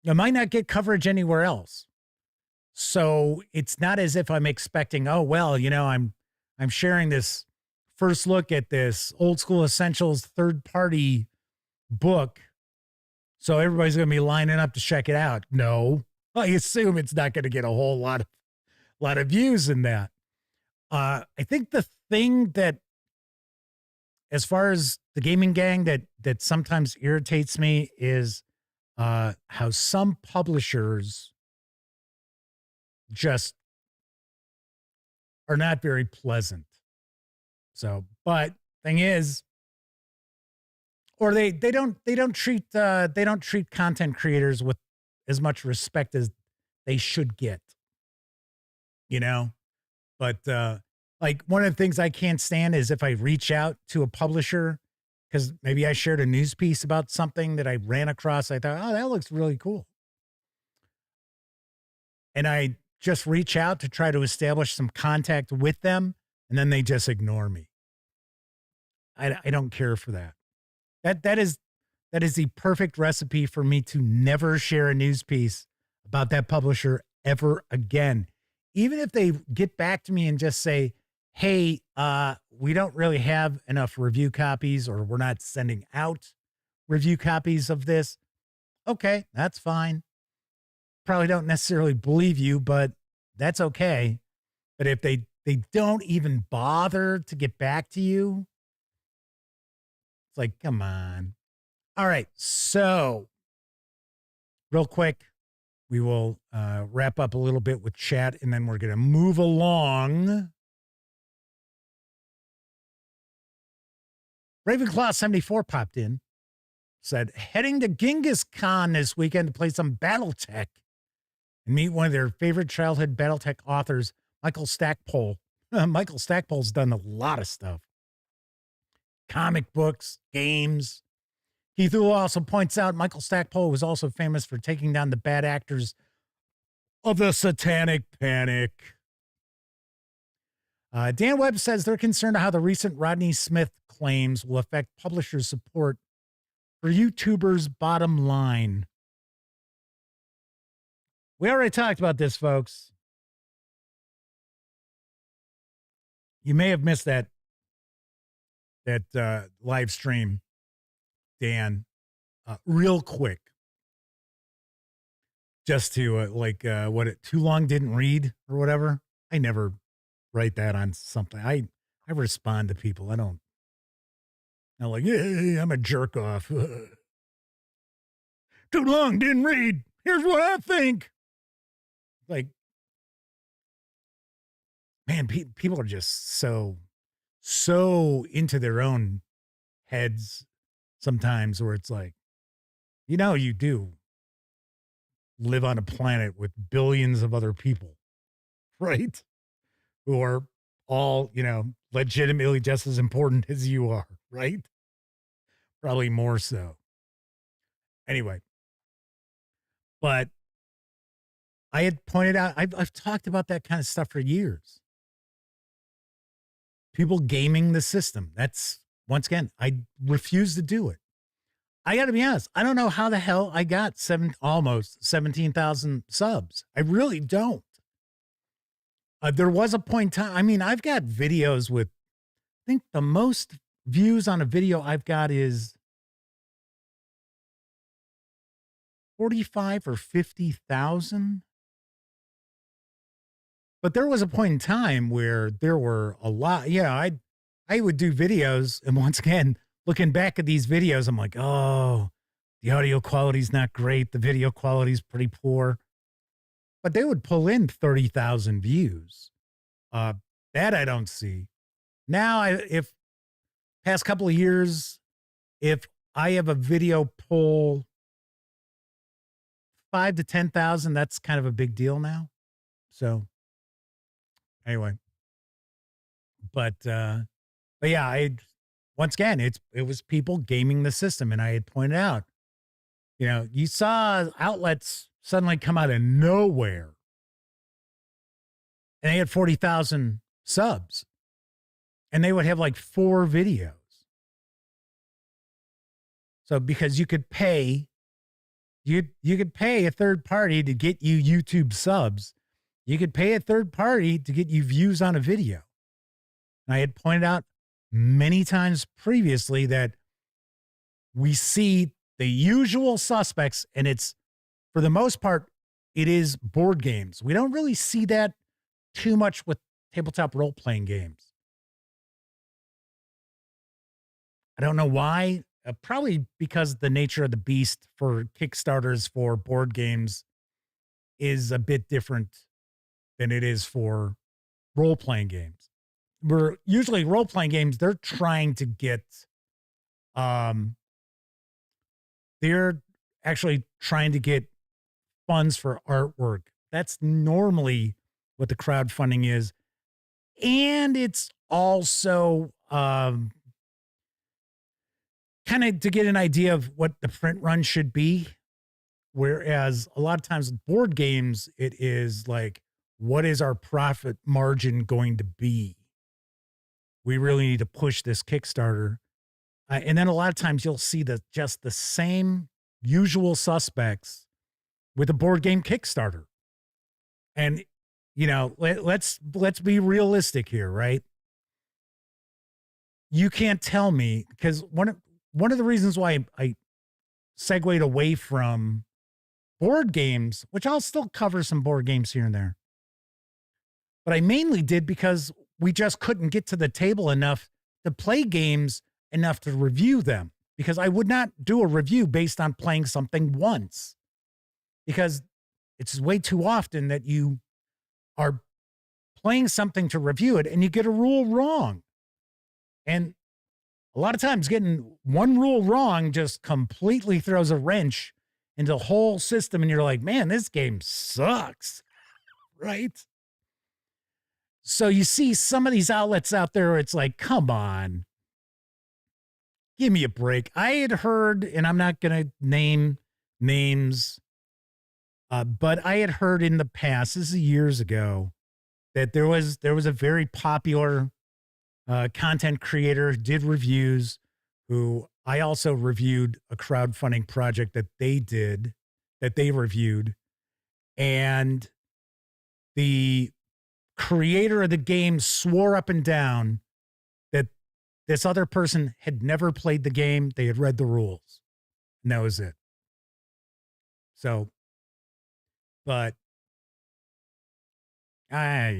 it might not get coverage anywhere else. So it's not as if I'm expecting, oh well, I'm sharing this first look at this old school essentials third party book. So everybody's going to be lining up to check it out. No, I assume it's not going to get a whole lot of views in that. I think the thing that, as far as the gaming gang, that sometimes irritates me is how some publishers just are not very pleasant. So, but thing is, or they don't treat content creators with as much respect as they should get, you know. But like one of the things I can't stand is if I reach out to a publisher because maybe I shared a news piece about something that I ran across. I thought, oh, that looks really cool, and I just reach out to try to establish some contact with them, and then they just ignore me. I don't care for that. That is the perfect recipe for me to never share a news piece about that publisher ever again. Even if they get back to me and just say, "Hey, we don't really have enough review copies, or we're not sending out review copies of this." Okay, that's fine. Probably don't necessarily believe you, but that's okay. But if they don't even bother to get back to you, it's like, come on. All right, so real quick, we will wrap up a little bit with chat, and then we're going to move along. Ravenclaw74 popped in, said, heading to Genghis Khan this weekend to play some Battletech and meet one of their favorite childhood Battletech authors, Michael Stackpole. Michael Stackpole's done a lot of stuff. Comic books, games. Keith Ula also points out Michael Stackpole was also famous for taking down the bad actors of the Satanic Panic. Dan Webb says they're concerned how the recent Rodney Smith claims will affect publishers' support for YouTubers' bottom line. We already talked about this, folks. You may have missed that live stream, Dan. Real quick, just to too long didn't read or whatever. I never write that on something. I respond to people. I'm like, hey, I'm a jerk off. Too long didn't read. Here's what I think. Like, man, people are just so into their own heads sometimes, where it's like, you do live on a planet with billions of other people, right? Who are all, legitimately just as important as you are, right? Probably more so. Anyway, but I had pointed out, I've talked about that kind of stuff for years. People gaming the system. That's, once again, I refuse to do it. I got to be honest. I don't know how the hell I got almost 17,000 subs. I really don't. There was a point in time. I mean, I've got videos with, I think the most views on a video I've got is 45 or 50,000. But there was a point in time where there were a lot. Yeah, I would do videos, and once again, looking back at these videos, I'm like, oh, the audio quality's not great. The video quality's pretty poor. But they would pull in 30,000 views. That I don't see. Now, if past couple of years, if I have a video pull 5 to 10,000, that's kind of a big deal now. So anyway, but yeah, once again, it was people gaming the system, and I had pointed out, you saw outlets suddenly come out of nowhere, and they had 40,000 subs, and they would have like 4 videos. So because you could pay, you could pay a third party to get you YouTube subs. You could pay a third party to get you views on a video. And I had pointed out many times previously that we see the usual suspects, and it's, for the most part, it is board games. We don't really see that too much with tabletop role-playing games. I don't know why. Probably because the nature of the beast for Kickstarters for board games is a bit different than it is for role-playing games. Where usually role-playing games, they're trying to get, they're actually trying to get funds for artwork. That's normally what the crowdfunding is. And it's also kind of to get an idea of what the print run should be. Whereas a lot of times with board games, it is like, what is our profit margin going to be? We really need to push this Kickstarter. And then a lot of times you'll see just the same usual suspects with a board game Kickstarter. And, let's be realistic here, right? You can't tell me, because one of the reasons why I segued away from board games, which I'll still cover some board games here and there, but I mainly did because we just couldn't get to the table enough to play games enough to review them, because I would not do a review based on playing something once, because it's way too often that you are playing something to review it and you get a rule wrong. And a lot of times getting one rule wrong just completely throws a wrench into the whole system. And you're like, man, this game sucks. Right? So you see some of these outlets out there where it's like, come on, give me a break. I had heard, and I'm not going to name names, but I had heard in the past, this is years ago, that there was a very popular content creator who did reviews, who I also reviewed a crowdfunding project that they reviewed. And the creator of the game swore up and down that this other person had never played the game. They had read the rules, and that was it. So, but I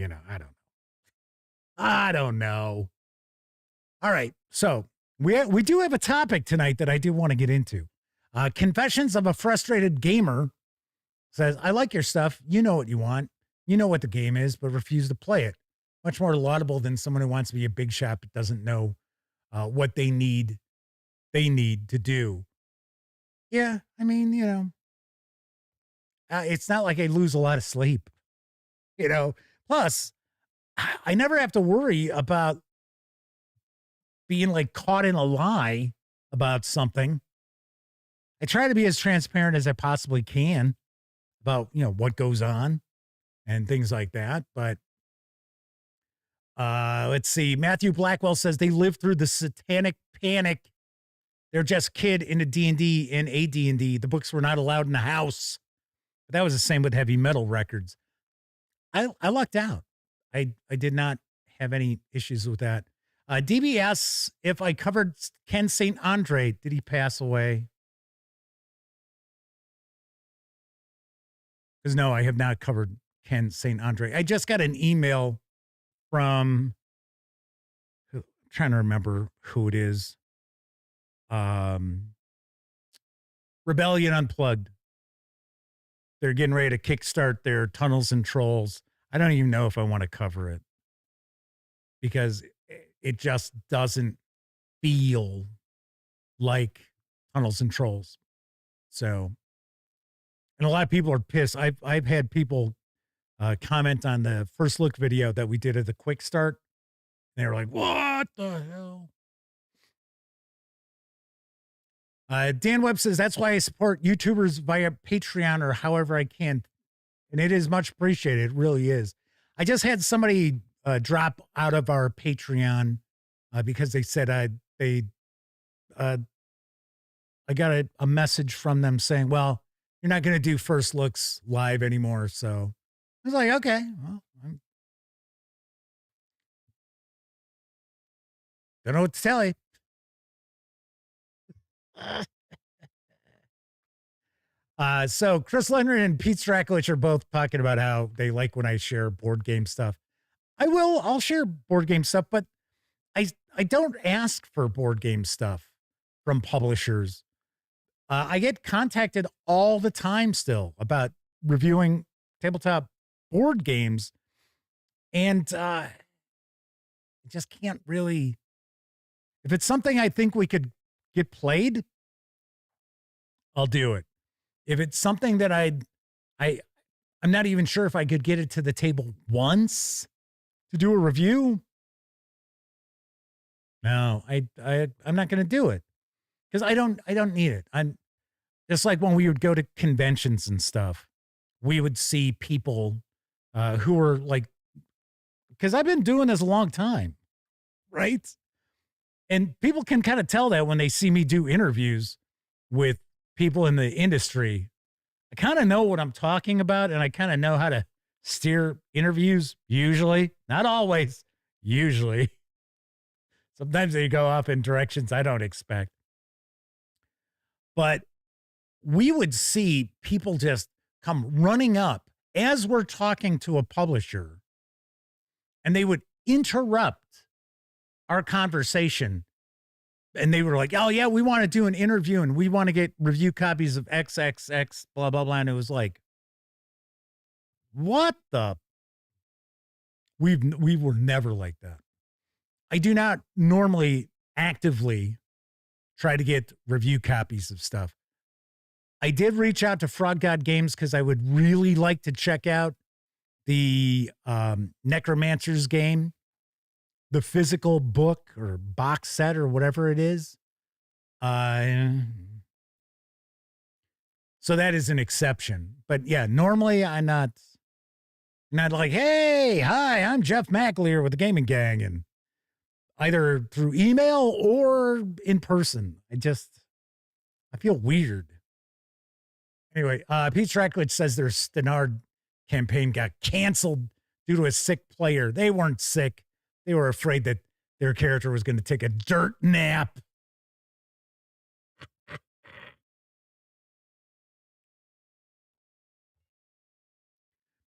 don't know. All right. So we do have a topic tonight that I do want to get into. Confessions of a Frustrated Gamer says, I like your stuff. You know what you want. You know what the game is, but refuse to play it. Much more laudable than someone who wants to be a big shot but doesn't know what they need to do. Yeah, I mean, it's not like I lose a lot of sleep. Plus, I never have to worry about being like caught in a lie about something. I try to be as transparent as I possibly can about, what goes on and things like that. But let's see. Matthew Blackwell says they lived through the satanic panic. They're just kid into D&D and AD&D. The books were not allowed in the house. But that was the same with heavy metal records. I lucked out. I did not have any issues with that. DBS, if I covered Ken St. Andre, did he pass away? Because no, I have not covered Ken St. Andre. I just got an email from, I'm trying to remember who it is. Rebellion Unplugged. They're getting ready to kickstart their Tunnels and Trolls. I don't even know if I want to cover it, because it just doesn't feel like Tunnels and Trolls. So And a lot of people are pissed. I've had people comment on the first look video that we did at the quick start. They were like, what the hell? Dan Webb says, that's why I support YouTubers via Patreon or however I can. And it is much appreciated. It really is. I just had somebody drop out of our Patreon because they said I got a message from them saying, well, you're not going to do first looks live anymore. So I was like, okay, well, I don't know what to tell you. So Chris Leonard and Pete Stracklich are both talking about how they like when I share board game stuff. I'll share board game stuff, but I don't ask for board game stuff from publishers. I get contacted all the time still about reviewing tabletop board games, and I just can't really. If it's something I think we could get played, I'll do it. If it's something that I'm not even sure if I could get it to the table once to do a review. No, I'm not going to do it because I don't need it. I'm just like when we would go to conventions and stuff, we would see people who were like, because I've been doing this a long time, right? And people can kind of tell that when they see me do interviews with people in the industry. I kind of know what I'm talking about, and I kind of know how to steer interviews, usually. Not always, usually. Sometimes they go off in directions I don't expect. But we would see people just come running up as we're talking to a publisher, and they would interrupt our conversation. And they were like, oh, yeah, we want to do an interview and we want to get review copies of XXX, blah, blah, blah. And it was like, what the? We were never like that. I do not normally actively try to get review copies of stuff. I did reach out to Frog God Games because I would really like to check out the Necromancer's game, the physical book or box set or whatever it is. So that is an exception. But yeah, normally I'm not like, hey, hi, I'm Jeff McAleer with the Gaming Gang, and either through email or in person. I feel weird. Anyway, Pete Stracklich says their Stenard campaign got canceled due to a sick player. They weren't sick. They were afraid that their character was going to take a dirt nap.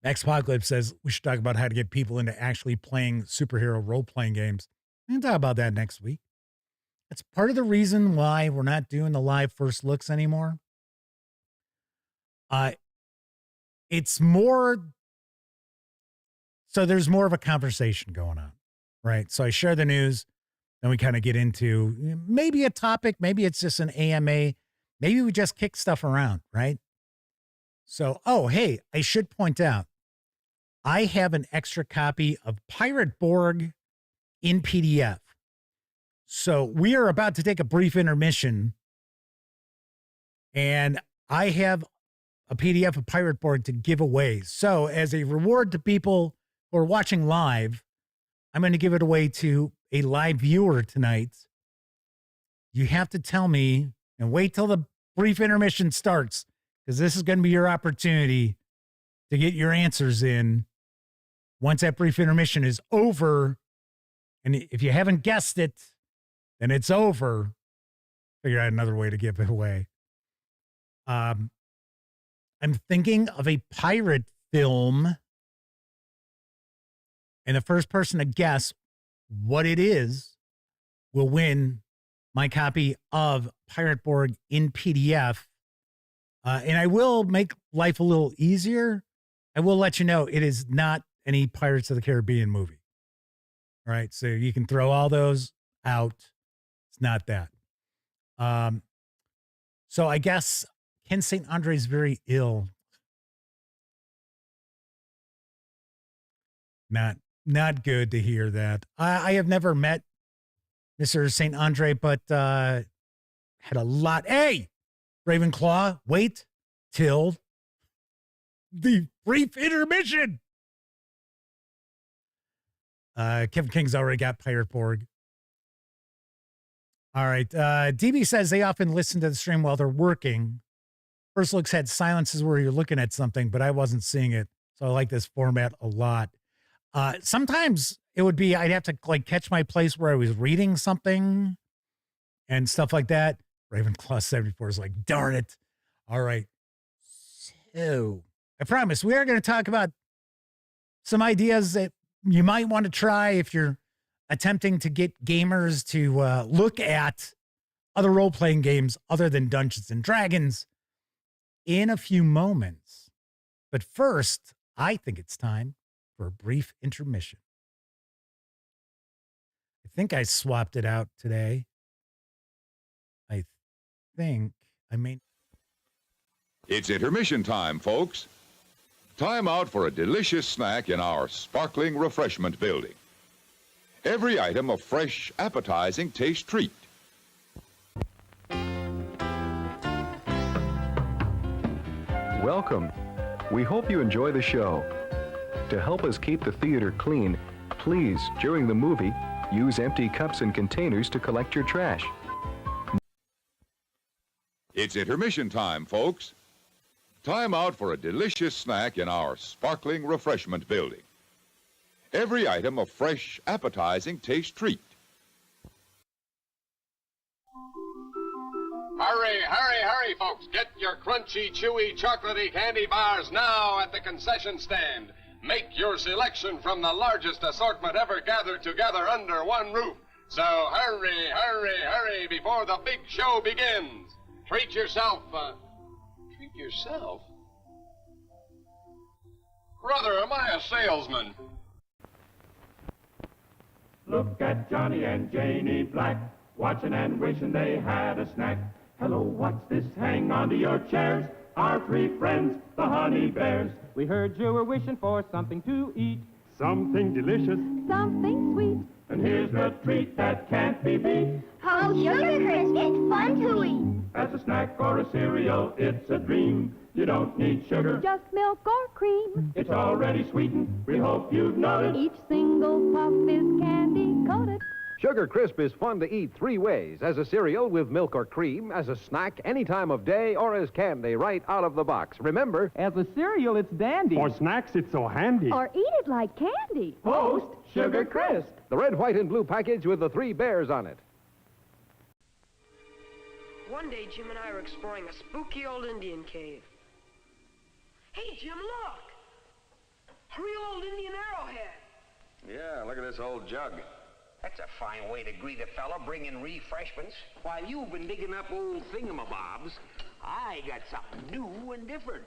Xpocalypse says we should talk about how to get people into actually playing superhero role-playing games. We can talk about that next week. It's part of the reason why we're not doing the live first looks anymore. It's more, so there's more of a conversation going on, right? So I share the news, then we kind of get into maybe a topic, maybe it's just an AMA, maybe we just kick stuff around, right? So, oh, hey, I should point out, I have an extra copy of Pirate Borg in PDF. So we are about to take a brief intermission, and I have a PDF of Pirate Borg to give away. So as a reward to people who are watching live, I'm going to give it away to a live viewer tonight. You have to tell me and wait till the brief intermission starts, because this is going to be your opportunity to get your answers in once that brief intermission is over. And if you haven't guessed it, then it's over. Figure out another way to give it away. I'm thinking of a pirate film, and the first person to guess what it is will win my copy of Pirate Borg in PDF. And I will make life a little easier. I will let you know it is not any Pirates of the Caribbean movie. All right, so you can throw all those out. It's not that. So I guess Ken St. Andre's very ill. Not good to hear that. I have never met Mr. St. Andre, but had a lot. Hey, Ravenclaw, wait till the brief intermission. Kevin King's already got Pirate Borg. All right. DB says they often listen to the stream while they're working. First Looks had silences where you're looking at something, but I wasn't seeing it. So I like this format a lot. Sometimes it would be, I'd have to like catch my place where I was reading something and stuff like that. Ravenclaw 74 is like, darn it. All right. So I promise we are going to talk about some ideas that you might want to try if you're attempting to get gamers to look at other role-playing games other than Dungeons and Dragons in a few moments. But first, I think it's time for a brief intermission. I think I swapped it out today. I think I may. It's intermission time, folks. Time out for a delicious snack in our sparkling refreshment building. Every item a fresh, appetizing taste treat. Welcome. We hope you enjoy the show. To help us keep the theater clean, please, during the movie, use empty cups and containers to collect your trash. It's intermission time, folks. Time out for a delicious snack in our sparkling refreshment building. Every item a fresh, appetizing taste treat. Hurry, hurry, hurry, folks. Get your crunchy, chewy, chocolatey candy bars now at the concession stand. Make your selection from the largest assortment ever gathered together under one roof. So hurry, hurry, hurry before the big show begins. Treat yourself, treat yourself? Brother, am I a salesman? Look at Johnny and Janie Black, watching and wishing they had a snack. Hello, what's this? Hang on to your chairs. Our three friends, the honey bears. We heard you were wishing for something to eat. Something delicious. Something sweet. And here's the treat that can't be beat. Oh, Sugar Crisp, it's fun to eat. As a snack or a cereal, it's a dream. You don't need sugar. Just milk or cream. It's already sweetened. We hope you've noticed. Each single puff is candy coated. Sugar Crisp is fun to eat three ways: as a cereal with milk or cream, as a snack any time of day, or as candy right out of the box. Remember, As a cereal, it's dandy. For snacks, it's so handy. Or eat it like candy. Post Sugar Crisp. the red, white, and blue package with the three bears on it. One day, Jim and I were exploring a spooky old Indian cave. Hey, Jim, look! A real old Indian arrowhead. Yeah, look at this old jug. That's a fine way to greet a fella bringing refreshments. While you've been digging up old thingamabobs, I got something new and different.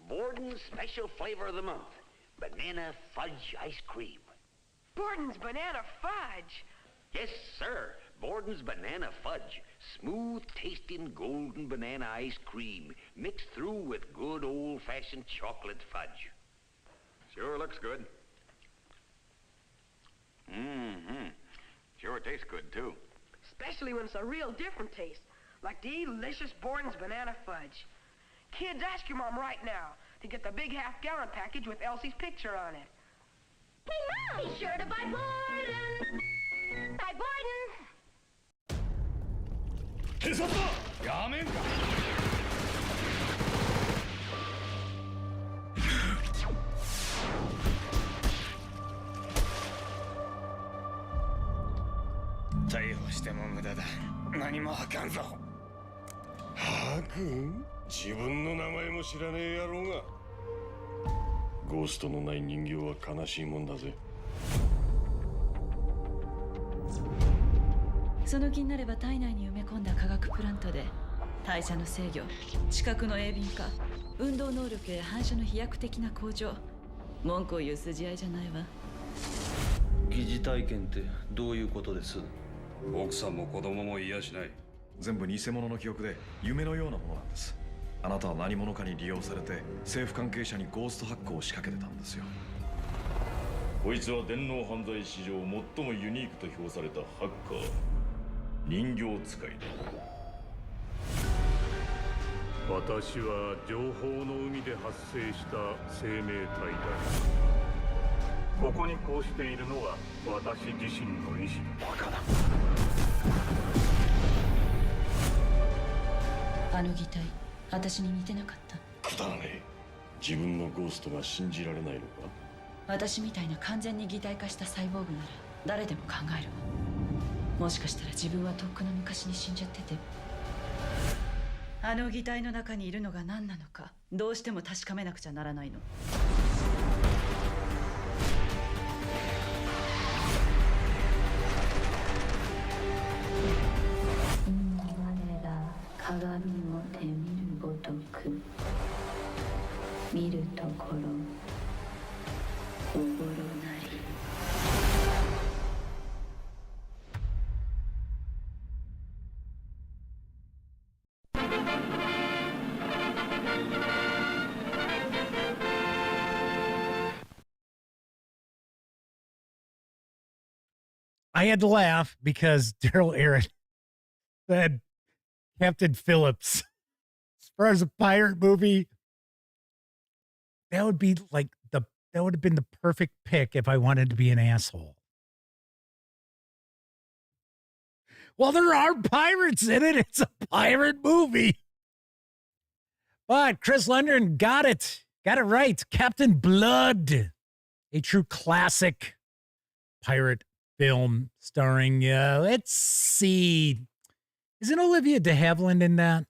Borden's special flavor of the month, banana fudge ice cream. Borden's banana fudge. Yes, sir, Borden's banana fudge. Smooth-tasting golden banana ice cream mixed through with good old-fashioned chocolate fudge. Sure looks good. Mm-hmm. Sure tastes good, too. Especially when it's a real different taste, like delicious Borden's banana fudge. Kids, ask your mom right now to get the big half-gallon package with Elsie's picture on it. Hey, Mom! Be sure to buy Borden! Buy Borden! やめんか。逮捕しても無駄だ。何もあかんぞ。はくん？自分の名前も知らねえ野郎が。ゴーストのない人形は悲しいもんだぜ。その気になれば体内に埋め込んだ化学プラントで代謝の制御、知覚の鋭敏化、運動能力や反射の飛躍的な向上、文句を言う筋合いじゃないわ。疑似体験ってどういうことです？奥さんも子供も癒しない。全部偽物の記憶で夢のようなものなんです。あなたは何者かに利用されて政府関係者にゴーストハックを仕掛けてたんですよ。こいつは電脳犯罪史上最もユニークと評されたハッカー、人形使いだ。私は情報の海で発生した生命体だ。ここにこうしているのは私自身の意志。バカだ。あの擬態、私に似てなかった。くだらねえ。自分のゴーストが信じられないのか？私みたいな完全に擬態化したサイボーグなら誰でも考えるわ。もしかしたら自分はとっくの昔に死んじゃってて、あの擬態の中にいるのが何なのかどうしても確かめなくちゃならないの。我ら鏡を手見るごとく、見るところおぼろなり。I had to laugh because Daryl Aaron said Captain Phillips. As far as a pirate movie, that would be like that would have been the perfect pick if I wanted to be an asshole. Well, there are pirates in it. It's a pirate movie. But Chris Lundgren got it right. Captain Blood, a true classic pirate film starring, let's see, isn't Olivia de Havilland in that?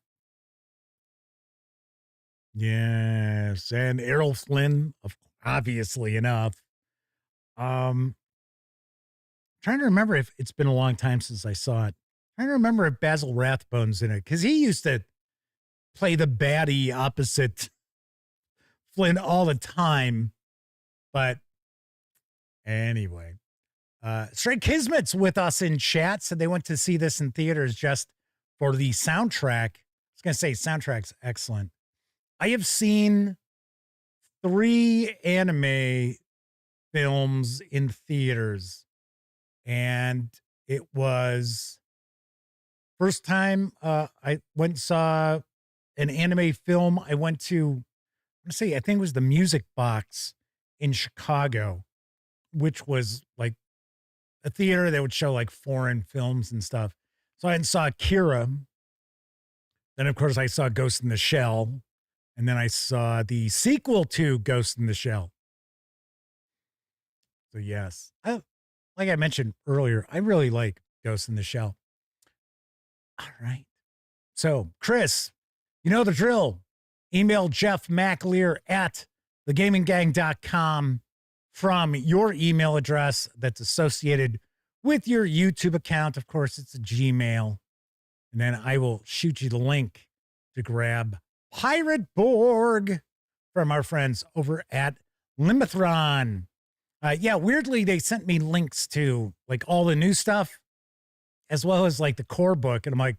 Yes, and Errol Flynn, obviously enough. Trying to remember if it's been a long time since I saw it. Trying to remember if Basil Rathbone's in it, because he used to play the baddie opposite Flynn all the time. But anyway, Stray Kismet's with us in chat, said they went to see this in theaters just for the soundtrack. I was going to say soundtrack's excellent. I have seen 3 anime films in theaters, and it was first time I went and saw an anime film. I went to, I think it was the Music Box in Chicago, which was like a theater that would show like foreign films and stuff. So I went and saw Akira. Then, of course, I saw Ghost in the Shell. And then I saw the sequel to Ghost in the Shell. So, yes. Like I mentioned earlier, I really like Ghost in the Shell. All right. So, Chris, you know the drill. Email Jeff McAleer at thegaminggang.com from your email address that's associated with your YouTube account. Of course, it's a Gmail. And then I will shoot you the link to grab Pirate Borg from our friends over at Limithron. Yeah, weirdly, they sent me links to like all the new stuff as well as like the core book. And I'm like,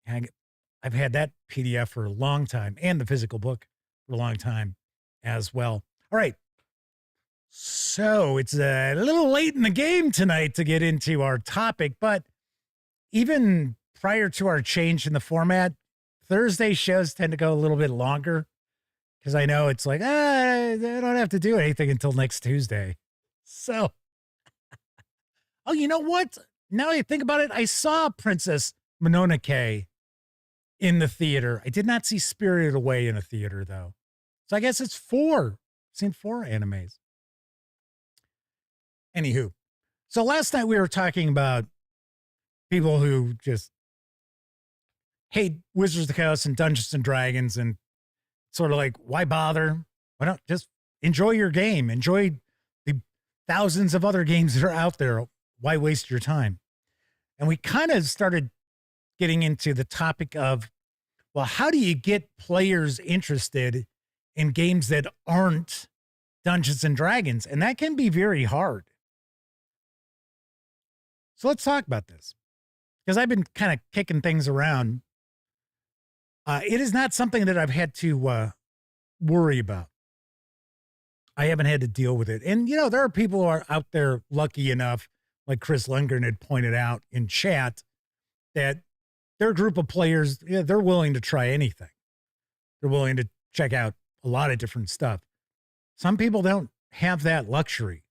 I've had that PDF for a long time and the physical book for a long time as well. All right. So it's a little late in the game tonight to get into our topic, but even prior to our change in the format, Thursday shows tend to go a little bit longer because I know it's like, I don't have to do anything until next Tuesday. So, oh, you know what? Now I think about it, I saw Princess Mononoke in the theater. I did not see Spirited Away in a theater, though. So I guess it's 4. I've seen 4 animes. Anywho, so last night we were talking about people who just hate Wizards of the Coast and Dungeons and Dragons and sort of like, why bother? Why not just enjoy your game? Enjoy the thousands of other games that are out there. Why waste your time? And we kind of started getting into the topic of, well, how do you get players interested in games that aren't Dungeons and Dragons? And that can be very hard. So let's talk about this, because I've been kind of kicking things around. It is not something that I've had to worry about. I haven't had to deal with it. And, there are people who are out there lucky enough, like Chris Lundgren had pointed out in chat, that their group of players, they're willing to try anything. They're willing to check out a lot of different stuff. Some people don't have that luxury.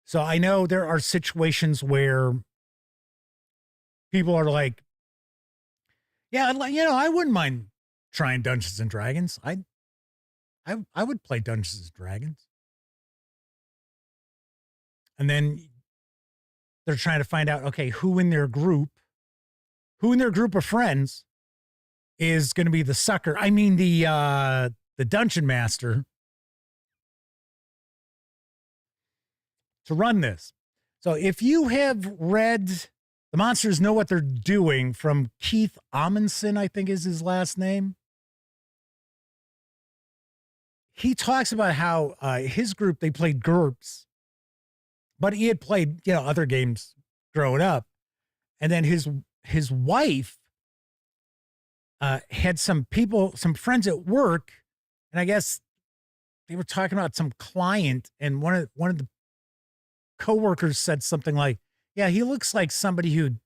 So I know there are situations where people are like, yeah, I wouldn't mind trying Dungeons and Dragons. I would play Dungeons and Dragons. And then they're trying to find out, okay, who in their group of friends is going to be the sucker. I mean, the dungeon master to run this. So if you have read The Monsters Know What They're Doing from Keith Amundsen, I think is his last name. He talks about how his group, they played GURPS, but he had played, other games growing up. And then his wife had some friends at work, and I guess they were talking about some client, and one of the coworkers said something like, yeah, he looks like somebody who'd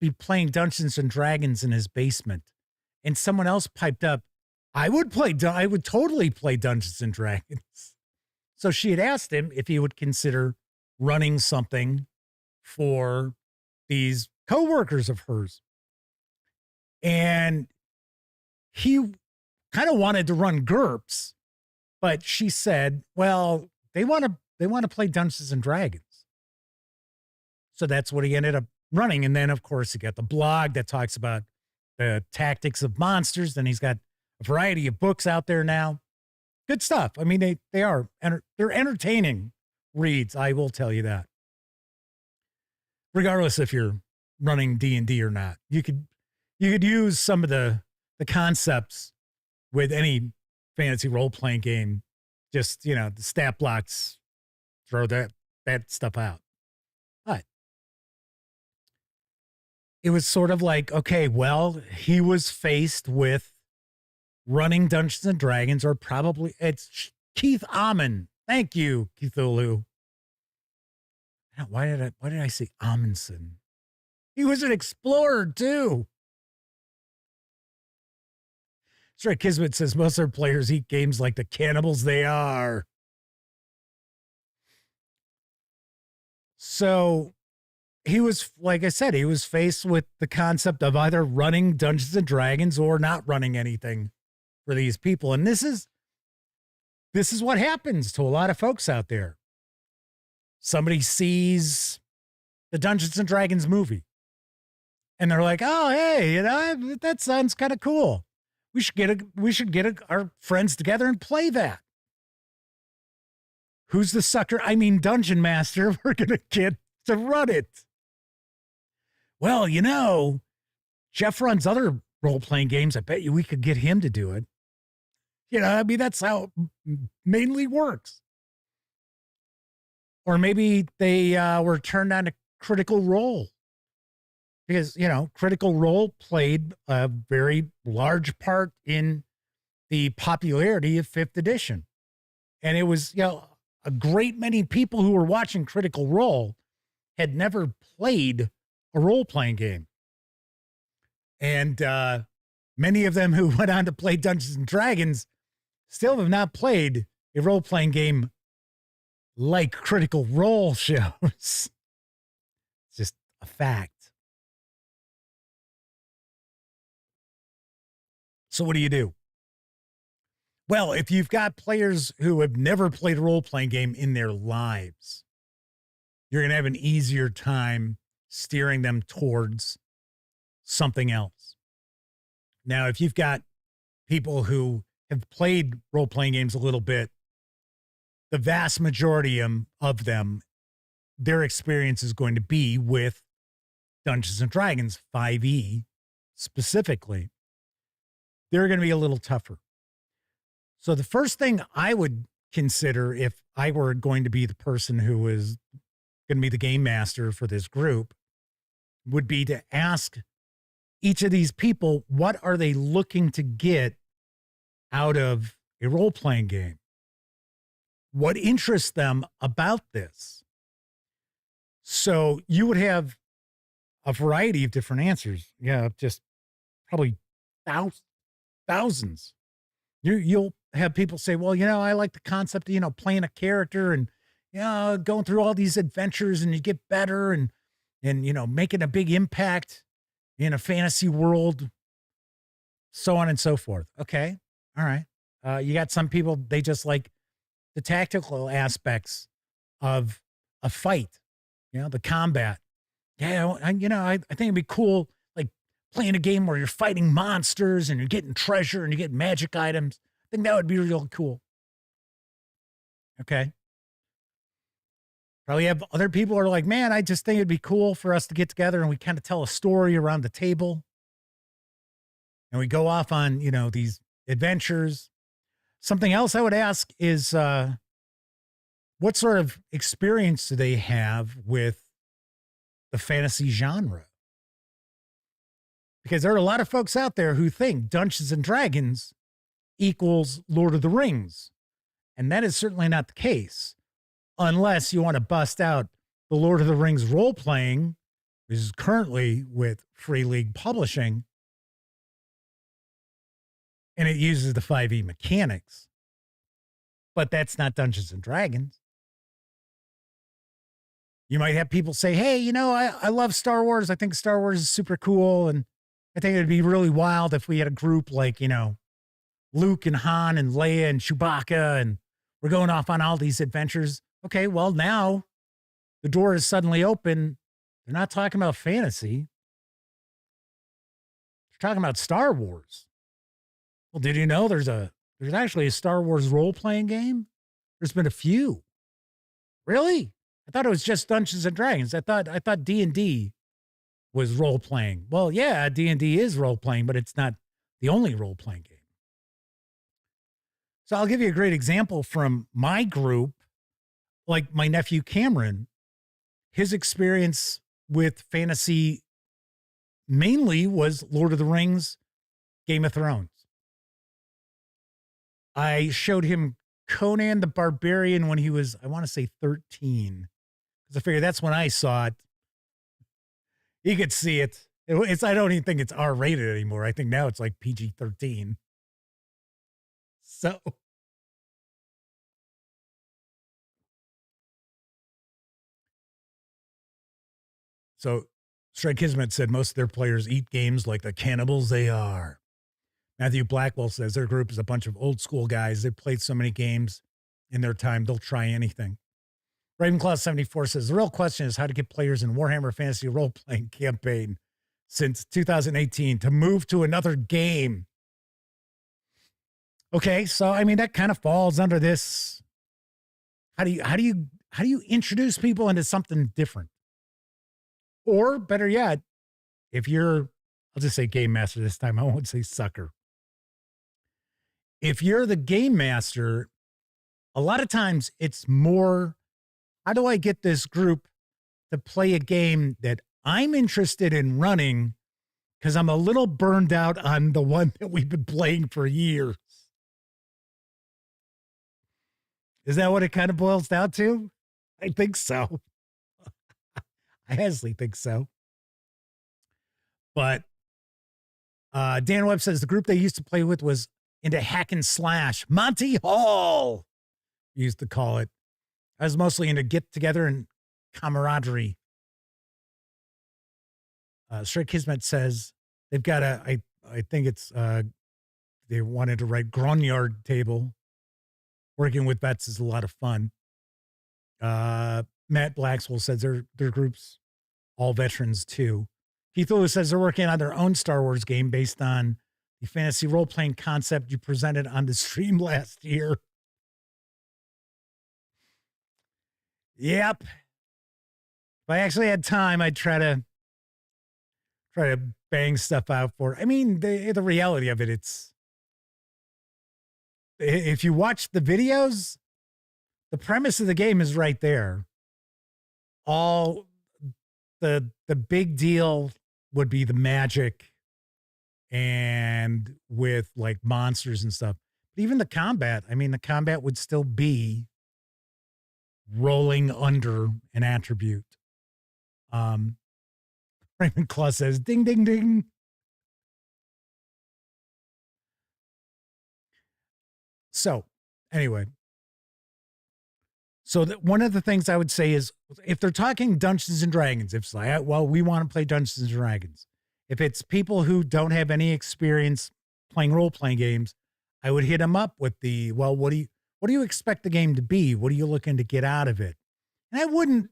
be playing Dungeons and Dragons in his basement. And someone else piped up, I would totally play Dungeons and Dragons. So she had asked him if he would consider running something for these coworkers of hers. And he kind of wanted to run GURPS, but she said, well, they want to play Dungeons and Dragons. So that's what he ended up running. And then, of course, he got the blog that talks about the tactics of monsters. Then he's got a variety of books out there now. Good stuff. I mean, they're entertaining reads. I will tell you that. Regardless if you're running D&D or not, you could use some of the concepts with any fantasy role-playing game. Just, the stat blocks, throw that stuff out. But it was sort of like, okay, well, he was faced with running Dungeons and Dragons, or probably it's Keith Amundsen. Thank you, Cthulhu. Why did I say Amundsen? He was an explorer too. That's right. Kismet says most of their players eat games like the cannibals they are. So he was, like I said, he was faced with the concept of either running Dungeons and Dragons or not running anything for these people. And this is what happens to a lot of folks out there. Somebody sees the Dungeons and Dragons movie and they're like, oh, hey, that sounds kind of cool. We should get our friends together and play that. Who's the sucker? I mean, dungeon master we're going to get to run it. Well, Jeff runs other role-playing games. I bet you we could get him to do it. That's how it mainly works. Or maybe they were turned on to Critical Role. Because, Critical Role played a very large part in the popularity of 5th edition. And it was, a great many people who were watching Critical Role had never played a role-playing game. And many of them who went on to play Dungeons and Dragons still have not played a role-playing game like Critical Role shows. It's just a fact. So what do you do? Well, if you've got players who have never played a role-playing game in their lives, you're going to have an easier time steering them towards something else. Now, if you've got people who have played role-playing games a little bit, the vast majority of them, their experience is going to be with Dungeons and Dragons 5e specifically. They're going to be a little tougher. So the first thing I would consider if I were going to be the person who was going to be the game master for this group would be to ask each of these people, what are they looking to get out of a role-playing game? what interests them about this. So you would have a variety of different answers. Yeah, just probably thousands. You'll have people say, well, I like the concept of, playing a character and, going through all these adventures and you get better and, making a big impact in a fantasy world, so on and so forth. Okay. All right. You got some people, they just like the tactical aspects of a fight, the combat. Yeah. I think it'd be cool, like playing a game where you're fighting monsters and you're getting treasure and you get magic items. I think that would be real cool. Okay. Probably have other people who are like, man, I just think it'd be cool for us to get together and we kind of tell a story around the table. And we go off on, these adventures. Something else I would ask is what sort of experience do they have with the fantasy genre? Because there are a lot of folks out there who think Dungeons and Dragons equals Lord of the Rings. And that is certainly not the case. Unless you want to bust out the Lord of the Rings role-playing, which is currently with Free League Publishing, and it uses the 5e mechanics. But that's not Dungeons and Dragons. You might have people say, hey, I love Star Wars. I think Star Wars is super cool. And I think it'd be really wild if we had a group like, Luke and Han and Leia and Chewbacca, and we're going off on all these adventures. Okay, well, now the door is suddenly open. They're not talking about fantasy. They're talking about Star Wars. Well, did you know there's actually a Star Wars role-playing game? There's been a few. Really? I thought it was just Dungeons and Dragons. I thought D&D was role-playing. Well, yeah, D&D is role-playing, but it's not the only role-playing game. So I'll give you a great example from my group. Like my nephew Cameron, his experience with fantasy mainly was Lord of the Rings, Game of Thrones. I showed him Conan the Barbarian when he was, I want to say 13. Because I figured that's when I saw it. He could see it. I don't even think it's R-rated anymore. I think now it's like PG-13. So Strike Kismet said most of their players eat games like the cannibals they are. Matthew Blackwell says their group is a bunch of old school guys. They've played so many games in their time, they'll try anything. Ravenclaw74 says the real question is how to get players in Warhammer Fantasy role-playing campaign since 2018 to move to another game. Okay, so I mean that kind of falls under this. How do you introduce people into something different? Or better yet, if you're, I'll just say game master this time, I won't say sucker. If you're the game master, a lot of times it's more, how do I get this group to play a game that I'm interested in running because I'm a little burned out on the one that we've been playing for years? Is that what it kind of boils down to? I think so. I honestly think so. But Dan Webb says the group they used to play with was into hack and slash. Monty Hall used to call it. I was mostly into get together and camaraderie. Straight Kismet says they've got I think it's, they wanted to write Grognard table. Working with vets is a lot of fun. Matt Blackswell says their group's all veterans too. Keith Lewis says they're working on their own Star Wars game based on the fantasy role-playing concept you presented on the stream last year. Yep. If I actually had time, I'd try to bang stuff out for it. I mean, the reality of it, it's, if you watch the videos, the premise of the game is right there. All the big deal would be the magic and with like monsters and stuff. But even the combat, I mean, the combat would still be rolling under an attribute. Ravenclaw says, ding, ding, ding. So, anyway. So one of the things I would say is, if they're talking Dungeons and Dragons, if it's like, well, we want to play Dungeons and Dragons. If it's people who don't have any experience playing role-playing games, I would hit them up with the, well, what do you expect the game to be? What are you looking to get out of it? And I wouldn't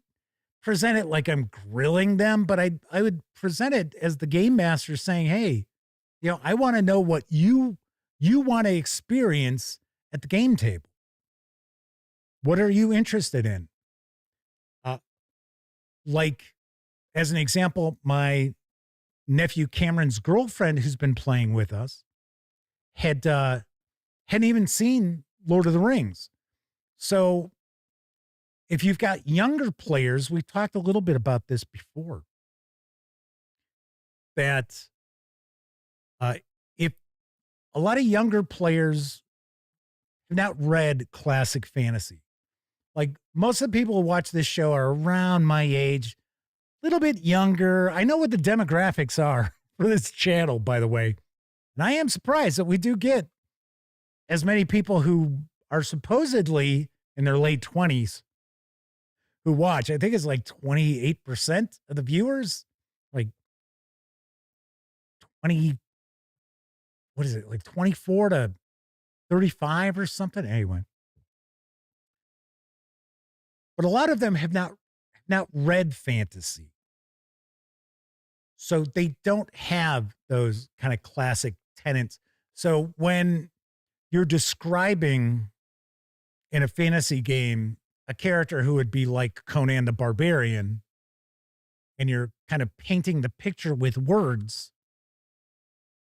present it like I'm grilling them, but I would present it as the game master saying, hey, I want to know what you want to experience at the game table. What are you interested in? Like, as an example, my nephew Cameron's girlfriend, who's been playing with us, hadn't even seen Lord of the Rings. So if you've got younger players, we've talked a little bit about this before, that if a lot of younger players have not read classic fantasy, like most of the people who watch this show are around my age, a little bit younger. I know what the demographics are for this channel, by the way. And I am surprised that we do get as many people who are supposedly in their late 20s who watch. I think it's like 28% of the viewers, like 20, what is it? Like 24 to 35 or something. Anyway. But a lot of them have not read fantasy. So they don't have those kind of classic tenets. So when you're describing in a fantasy game a character who would be like Conan the Barbarian, and you're kind of painting the picture with words,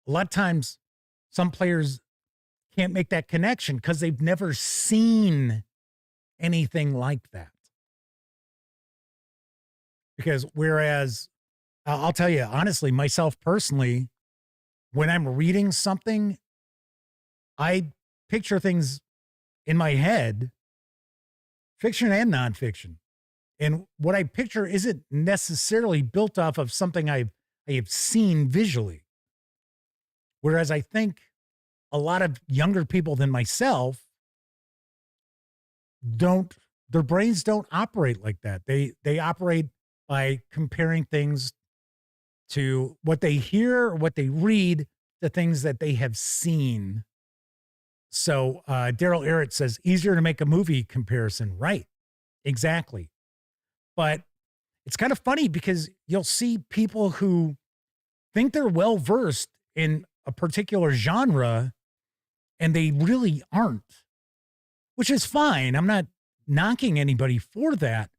a lot of times some players can't make that connection because they've never seen anything like that. Because whereas, I'll tell you, honestly, myself personally, when I'm reading something, I picture things in my head, fiction and nonfiction. And what I picture isn't necessarily built off of something I have seen visually. Whereas I think a lot of younger people than myself their brains don't operate like that. They operate by comparing things to what they hear or what they read to things that they have seen. So Daryl Errett says, easier to make a movie comparison. Right. Exactly. But it's kind of funny because you'll see people who think they're well-versed in a particular genre and they really aren't, which is fine. I'm not knocking anybody for that.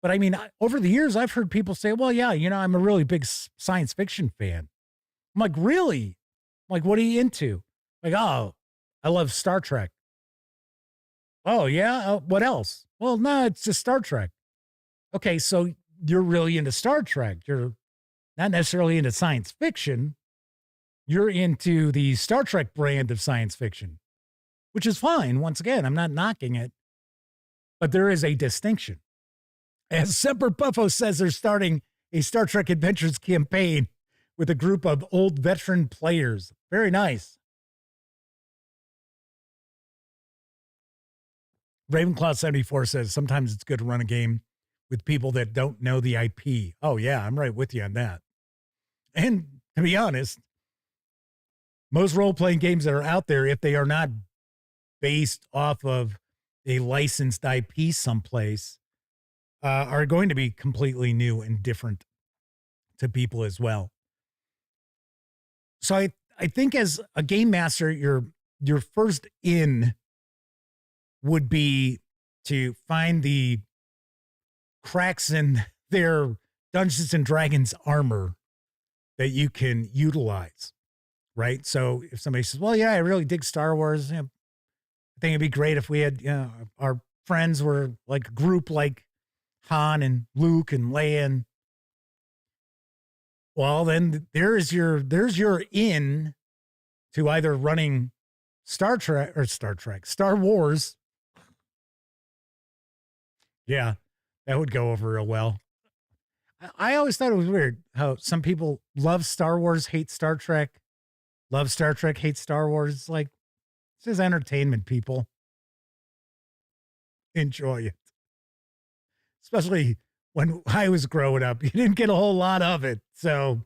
But I mean, over the years, I've heard people say, well, yeah, I'm a really big science fiction fan. I'm like, really? I'm like, what are you into? Like, oh, I love Star Trek. Oh, yeah? What else? Well, no, it's just Star Trek. Okay, so you're really into Star Trek. You're not necessarily into science fiction. You're into the Star Trek brand of science fiction, which is fine. Once again, I'm not knocking it. But there is a distinction. As Semper Buffo says, they're starting a Star Trek Adventures campaign with a group of old veteran players. Very nice. Ravenclaw74 says, sometimes it's good to run a game with people that don't know the IP. Oh, yeah, I'm right with you on that. And to be honest, most role-playing games that are out there, if they are not based off of a licensed IP someplace, are going to be completely new and different to people as well. So I think as a game master, your first in would be to find the cracks in their Dungeons and Dragons armor that you can utilize, right? So if somebody says, well, yeah, I really dig Star Wars, I think it'd be great if we had, our friends were like a group like Han and Luke and Leia. And, well, then there's your in to either running Star Wars Yeah, that would go over real well. I always thought it was weird how some people love Star Wars, hate Star Trek, love Star Trek, hate Star Wars. It's like, this is entertainment, people. Enjoy it. Especially when I was growing up, you didn't get a whole lot of it. So,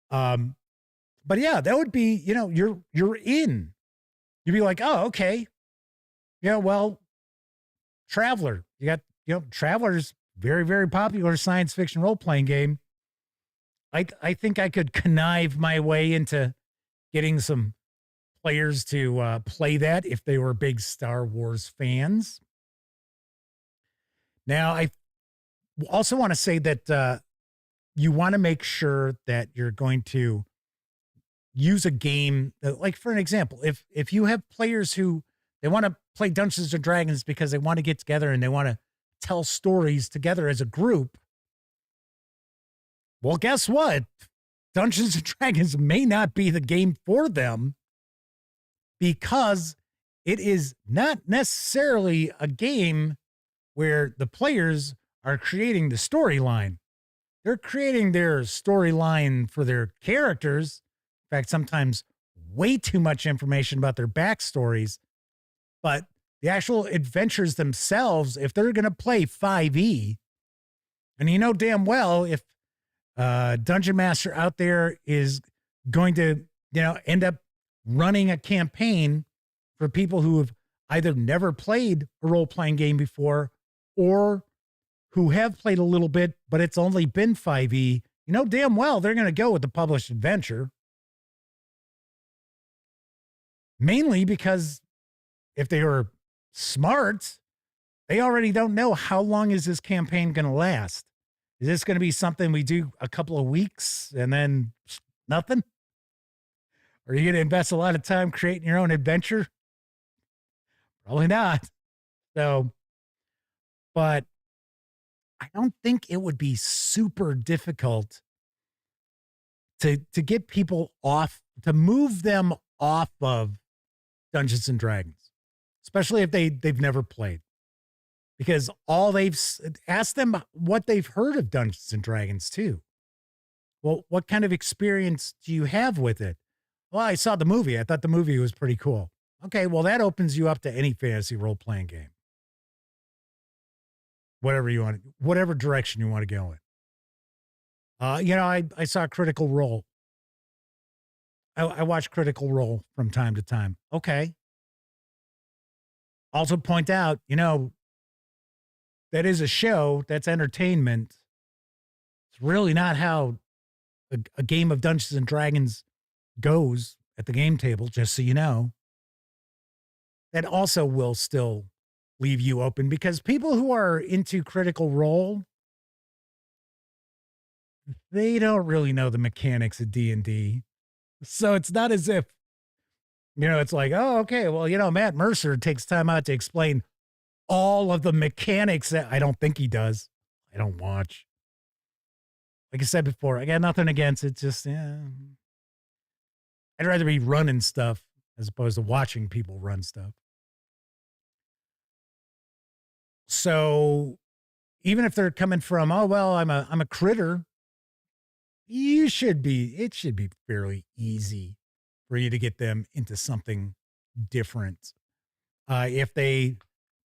but yeah, that would be, you're in. You'd be like, oh, okay. Yeah, well, Traveler. You got, Traveler's very, very popular science fiction role-playing game. I think I could connive my way into getting some players to play that if they were big Star Wars fans. Now, I also want to say that you want to make sure that you're going to use a game, like for an example, if you have players who they want to play Dungeons and Dragons because they want to get together and they want to tell stories together as a group, well, guess what? Dungeons and Dragons may not be the game for them because it is not necessarily a game where the players are creating the storyline. They're creating their storyline for their characters. In fact, sometimes way too much information about their backstories. But the actual adventures themselves, if they're going to play 5e, and you know damn well if Dungeon Master out there is going to, end up running a campaign for people who have either never played a role-playing game before or who have played a little bit, but it's only been 5e, you know damn well they're going to go with the published adventure. Mainly because if they were smart, they already don't know how long is this campaign going to last. Is this going to be something we do a couple of weeks and then nothing? Or are you going to invest a lot of time creating your own adventure? Probably not. So, but I don't think it would be super difficult to get people off, to move them off of Dungeons and Dragons, especially if they've never played. Because asked them what they've heard of Dungeons and Dragons too. Well, what kind of experience do you have with it? Well, I saw the movie. I thought the movie was pretty cool. Okay, well, that opens you up to any fantasy role-playing game. Whatever direction you want to go in. I saw Critical Role. I watch Critical Role from time to time. Okay. Also point out, that is a show, that's entertainment. It's really not how a game of Dungeons and Dragons goes at the game table, just so you know. That also will still leave you open because people who are into Critical Role, they don't really know the mechanics of D&D. So it's not as if, it's like, oh, okay, well, Matt Mercer takes time out to explain all of the mechanics that I don't think he does. I don't watch. Like I said before, I got nothing against it. Just, I'd rather be running stuff as opposed to watching people run stuff. So even if they're coming from, oh, well, I'm a critter, it should be fairly easy for you to get them into something different. If they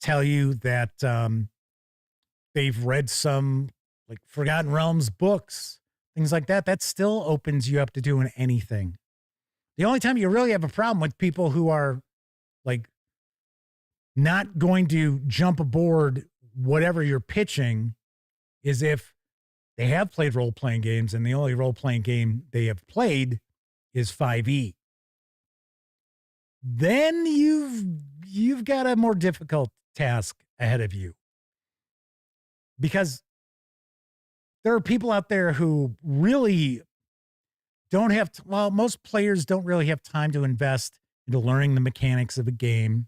tell you that they've read some like Forgotten Realms books, things like that, that still opens you up to doing anything. The only time you really have a problem with people who are like not going to jump aboard whatever you're pitching is if they have played role-playing games and the only role-playing game they have played is 5e. Then you've got a more difficult task ahead of you. Because there are people out there who really don't have, most players don't really have time to invest into learning the mechanics of a game,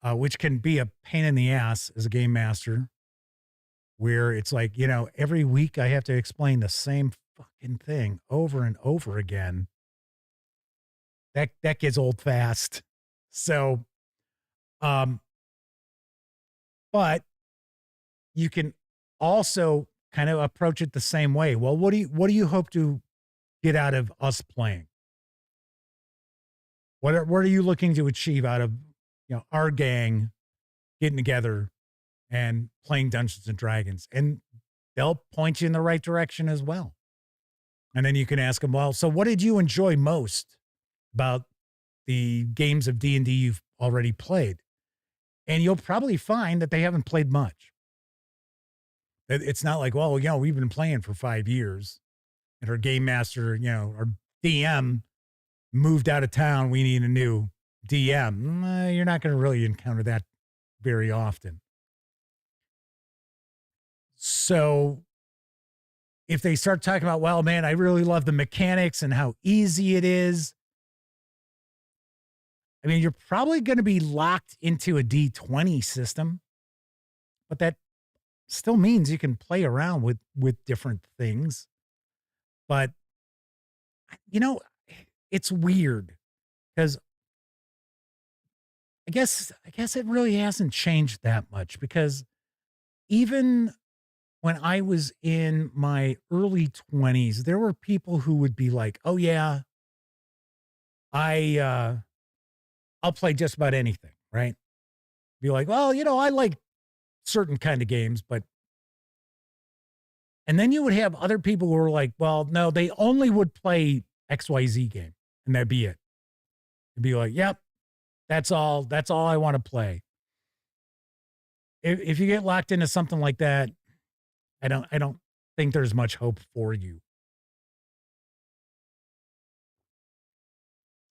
which can be a pain in the ass as a game master, where it's like, every week I have to explain the same fucking thing over and over again. That gets old fast. So, But you can also kind of approach it the same way. Well, what do you hope to get out of us playing? What are you looking to achieve out of our gang getting together and playing Dungeons and Dragons? And they'll point you in the right direction as well. And then you can ask them, well, so what did you enjoy most about the games of D&D you've already played? And you'll probably find that they haven't played much. It's not like, well, we've been playing for 5 years and our game master, our DM moved out of town. We need a new DM. You're not going to really encounter that very often. So if they start talking about, well, man, I really love the mechanics and how easy it is. I mean, you're probably going to be locked into a D20 system, but that still means you can play around with different things. But, it's weird because I guess it really hasn't changed that much, because even when I was in my early 20s, there were people who would be like, oh yeah, I'll play just about anything, right? Be like, well, I like certain kind of games, but. And then you would have other people who were like, well, no, they only would play XYZ game and that'd be it. It'd be like, yep, that's all I want to play. If you get locked into something like that, I don't think there's much hope for you.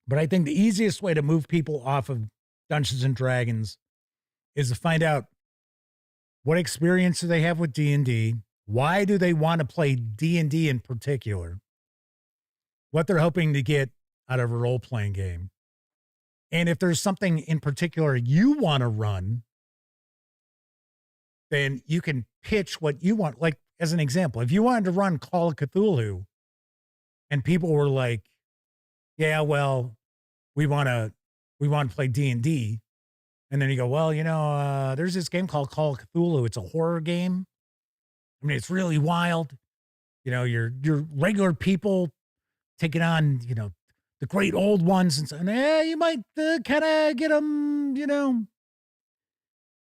But I think the easiest way to move people off of Dungeons and Dragons is to find out what experience do they have with D&D. Why do they want to play D&D in particular? What they're hoping to get out of a role-playing game. And if there's something in particular you want to run, then you can pitch what you want. Like, as an example, if you wanted to run Call of Cthulhu and people were like, yeah, well, we want to play D&D. And then you go, well, there's this game called Call of Cthulhu. It's a horror game. I mean, it's really wild. Your regular people taking on, the great old ones, and saying, you might kind of get them,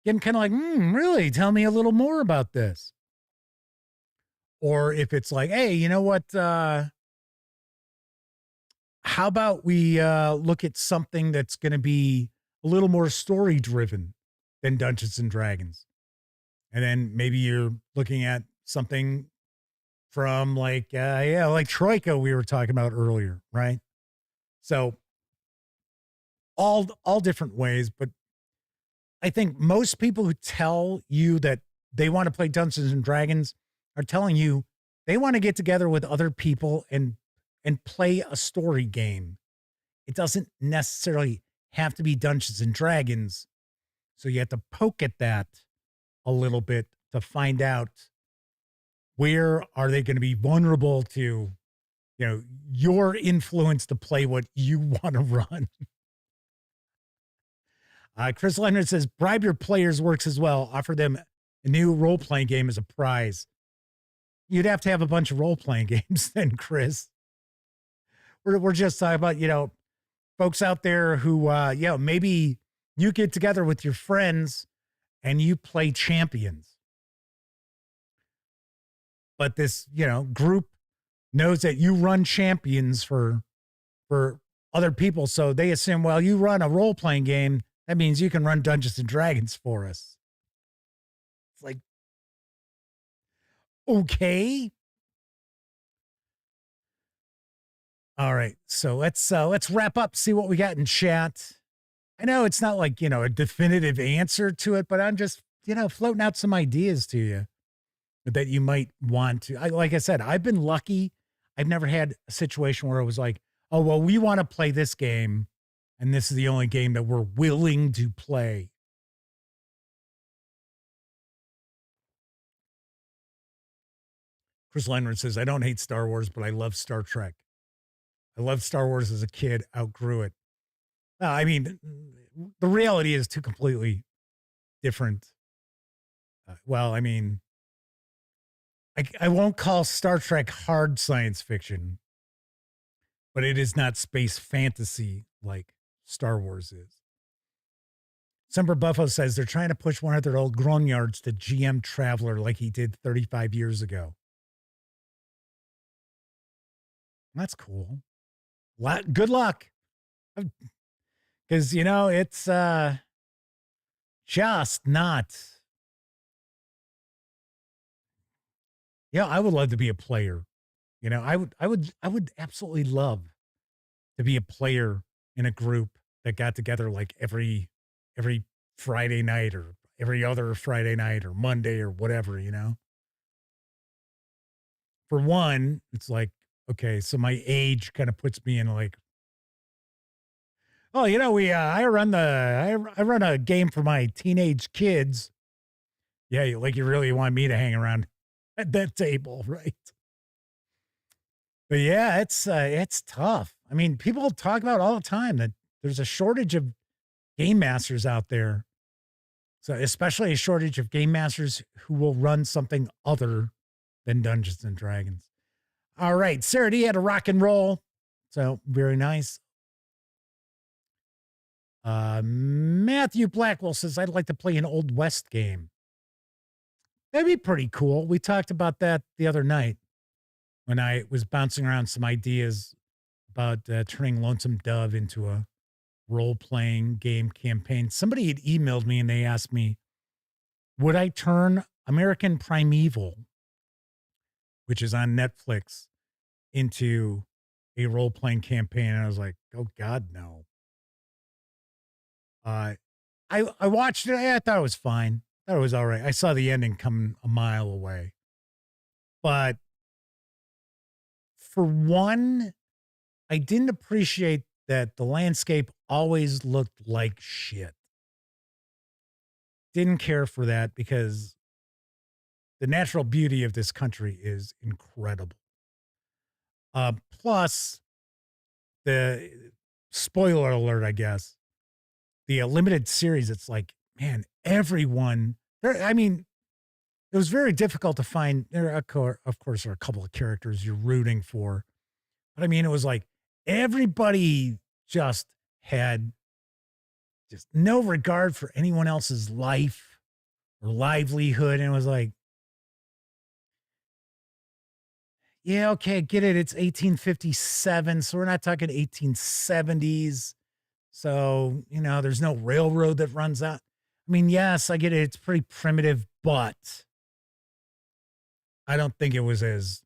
getting kind of like, really, tell me a little more about this. Or if it's like, hey, you know what? How about we look at something that's going to be a little more story driven than Dungeons and Dragons? And then maybe you're looking at something from like Troika we were talking about earlier, right? So all different ways, but I think most people who tell you that they want to play Dungeons and Dragons are telling you they want to get together with other people and play a story game. It doesn't necessarily have to be Dungeons and Dragons. So you have to poke at that a little bit to find out where are they going to be vulnerable to, your influence to play what you want to run. Chris Leonard says, bribe your players works as well. Offer them a new role-playing game as a prize. You'd have to have a bunch of role-playing games then, Chris. We're just talking about, folks out there who, maybe you get together with your friends and you play Champions. But this, group knows that you run Champions for other people. So they assume, well, you run a role-playing game. That means you can run Dungeons and Dragons for us. It's like, okay. All right. So let's wrap up, see what we got in chat. I know it's not like, a definitive answer to it, but I'm just, floating out some ideas to you that you might want to. Like I said, I've been lucky. I've never had a situation where it was like, oh, well, we want to play this game, and this is the only game that we're willing to play. Chris Leonard says, I don't hate Star Wars, but I love Star Trek. I loved Star Wars as a kid, outgrew it. I mean, the reality is two completely different Well, I mean, I won't call Star Trek hard science fiction, but it is not space fantasy like Star Wars is. Semper Buffo says they're trying to push one of their old grognards to GM Traveler like he did 35 years ago. That's cool. Good luck. Because, it's just not. Yeah, I would love to be a player. I would absolutely love to be a player in a group that got together like every Friday night or every other Friday night or Monday or whatever, For one, it's like, okay, so my age kind of puts me in like, oh, I run a game for my teenage kids. Yeah, you really want me to hang around at that table, right? But yeah, it's tough. I mean, people talk about all the time that there's a shortage of game masters out there. So especially a shortage of game masters who will run something other than Dungeons and Dragons. All right, Sarah D had a rock and roll. So very nice. Matthew Blackwell says, I'd like to play an Old West game. That'd be pretty cool. We talked about that the other night when I was bouncing around some ideas about turning Lonesome Dove into a role-playing game campaign. Somebody had emailed me and they asked me, would I turn American Primeval, which is on Netflix, into a role-playing campaign? And I was like, oh God, no. I watched it. I thought it was fine. I thought it was all right. I saw the ending come a mile away. But for one, I didn't appreciate that the landscape always looked like shit. Didn't care for that because the natural beauty of this country is incredible. Plus, the spoiler alert, I guess, the limited series, it's like, man, everyone, I mean, it was very difficult to find. There, of course, there are a couple of characters you're rooting for. But I mean, it was like everybody just had just no regard for anyone else's life or livelihood. And it was like, yeah, okay, I get it. It's 1857. So we're not talking 1870s. So, there's no railroad that runs out. I mean, yes, I get it. It's pretty primitive, but I don't think it was as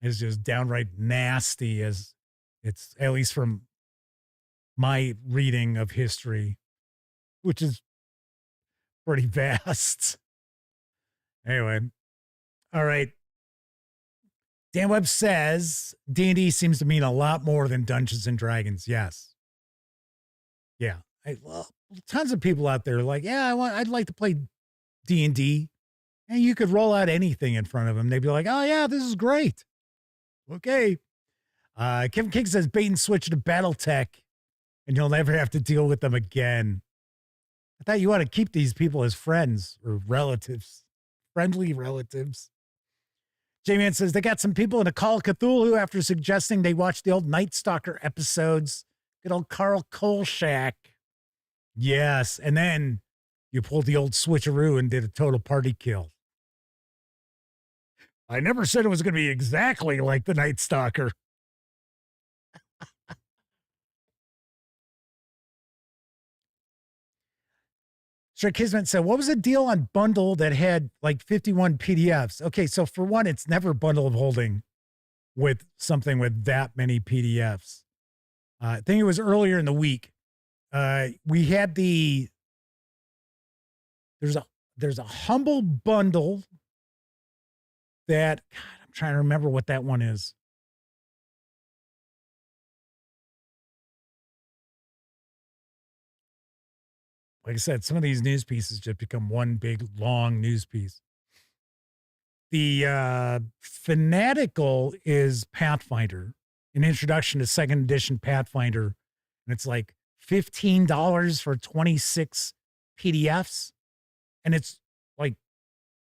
just downright nasty as it's, at least from my reading of history, which is pretty vast. Anyway, all right. Dan Webb says D&D seems to mean a lot more than Dungeons and Dragons. Yes. Yeah. Tons of people out there are like, yeah, I'd like to play D&D. And you could roll out anything in front of them. They'd be like, oh yeah, this is great. Okay. Kevin King says bait and switch to Battletech and you'll never have to deal with them again. I thought you want to keep these people as friends or relatives, friendly relatives. J-Man says they got some people in a Call of Cthulhu after suggesting they watch the old Night Stalker episodes. Good old Carl Kolchak. Yes. And then you pulled the old switcheroo and did a total party kill. I never said it was going to be exactly like the Night Stalker. Sir Kismet said, what was the deal on bundle that had like 51 PDFs? Okay, so for one, it's never bundle of holding with something with that many PDFs. I think it was earlier in the week. We had there's a humble bundle that, God, I'm trying to remember what that one is. Like I said, some of these news pieces just become one big, long news piece. The Fanatical is Pathfinder, an introduction to second edition Pathfinder. And it's like $15 for 26 PDFs. And it's like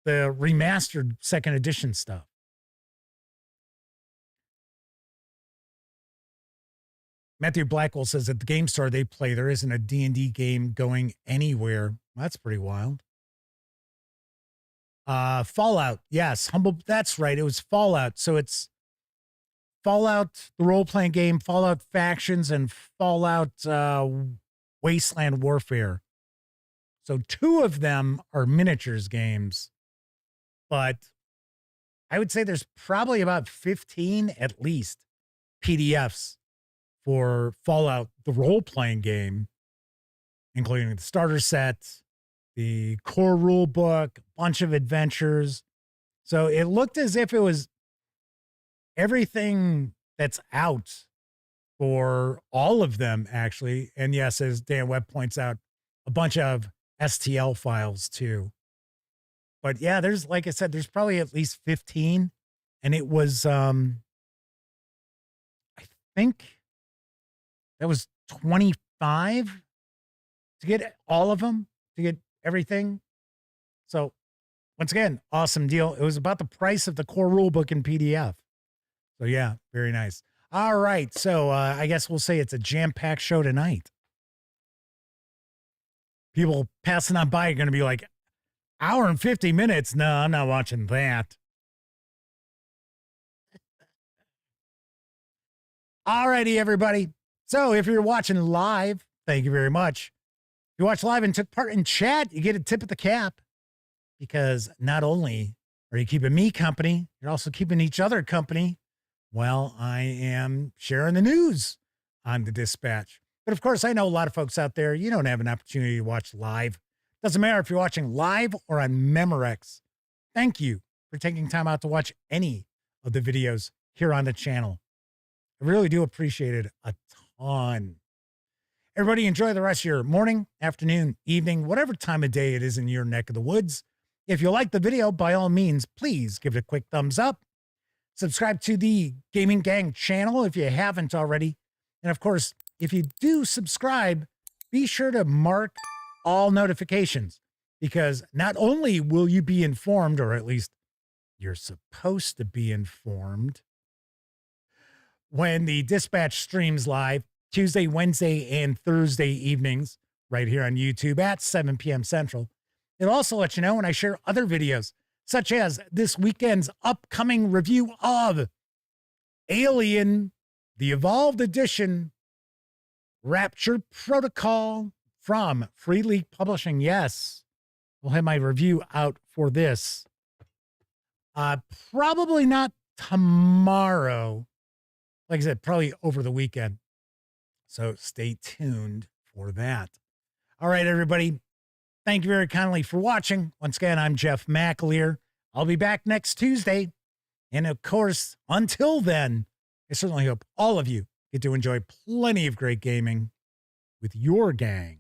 the remastered second edition stuff. Matthew Blackwell says at the game store they play, there isn't a D&D game going anywhere. That's pretty wild. Fallout. Yes. That's right. It was Fallout. So it's Fallout, the role-playing game, Fallout Factions, and Fallout Wasteland Warfare. So 2 of them are miniatures games, but I would say there's probably about 15 at least PDFs for Fallout, the role-playing game, including the starter set, the core rule book, a bunch of adventures. So it looked as if it was everything that's out for all of them, actually. And yes, as Dan Webb points out, a bunch of STL files too. But yeah, there's, like I said, there's probably at least 15. And it was, I think that was 25 to get all of them, to get everything. So once again, awesome deal. It was about the price of the core rule book in PDF. So yeah, very nice. All right. So I guess we'll say it's a jam-packed show tonight. People passing on by are going to be like, hour and 50 minutes. No, I'm not watching that. All righty, everybody. So if you're watching live, thank you very much. If you watch live and took part in chat, you get a tip of the cap, because not only are you keeping me company, you're also keeping each other company while I am sharing the news on the Dispatch. But of course, I know a lot of folks out there, you don't have an opportunity to watch live. Doesn't matter if you're watching live or on Memorex. Thank you for taking time out to watch any of the videos here on the channel. I really do appreciate it a ton. Everybody enjoy the rest of your morning, afternoon, evening, whatever time of day it is in your neck of the woods. If you like the video, by all means, please give it a quick thumbs up. Subscribe to the Gaming Gang channel if you haven't already. And of course, if you do subscribe, be sure to mark all notifications, because not only will you be informed, or at least you're supposed to be informed, when the Dispatch streams live Tuesday, Wednesday, and Thursday evenings right here on YouTube at 7 p.m. Central. It'll also let you know when I share other videos, such as this weekend's upcoming review of Alien, the Evolved Edition, Rapture Protocol from Free League Publishing. Yes, we'll have my review out for this. Probably not tomorrow. Like I said, probably over the weekend. So stay tuned for that. All right, everybody. Thank you very kindly for watching. Once again, I'm Jeff McAleer. I'll be back next Tuesday. And of course, until then, I certainly hope all of you get to enjoy plenty of great gaming with your gang.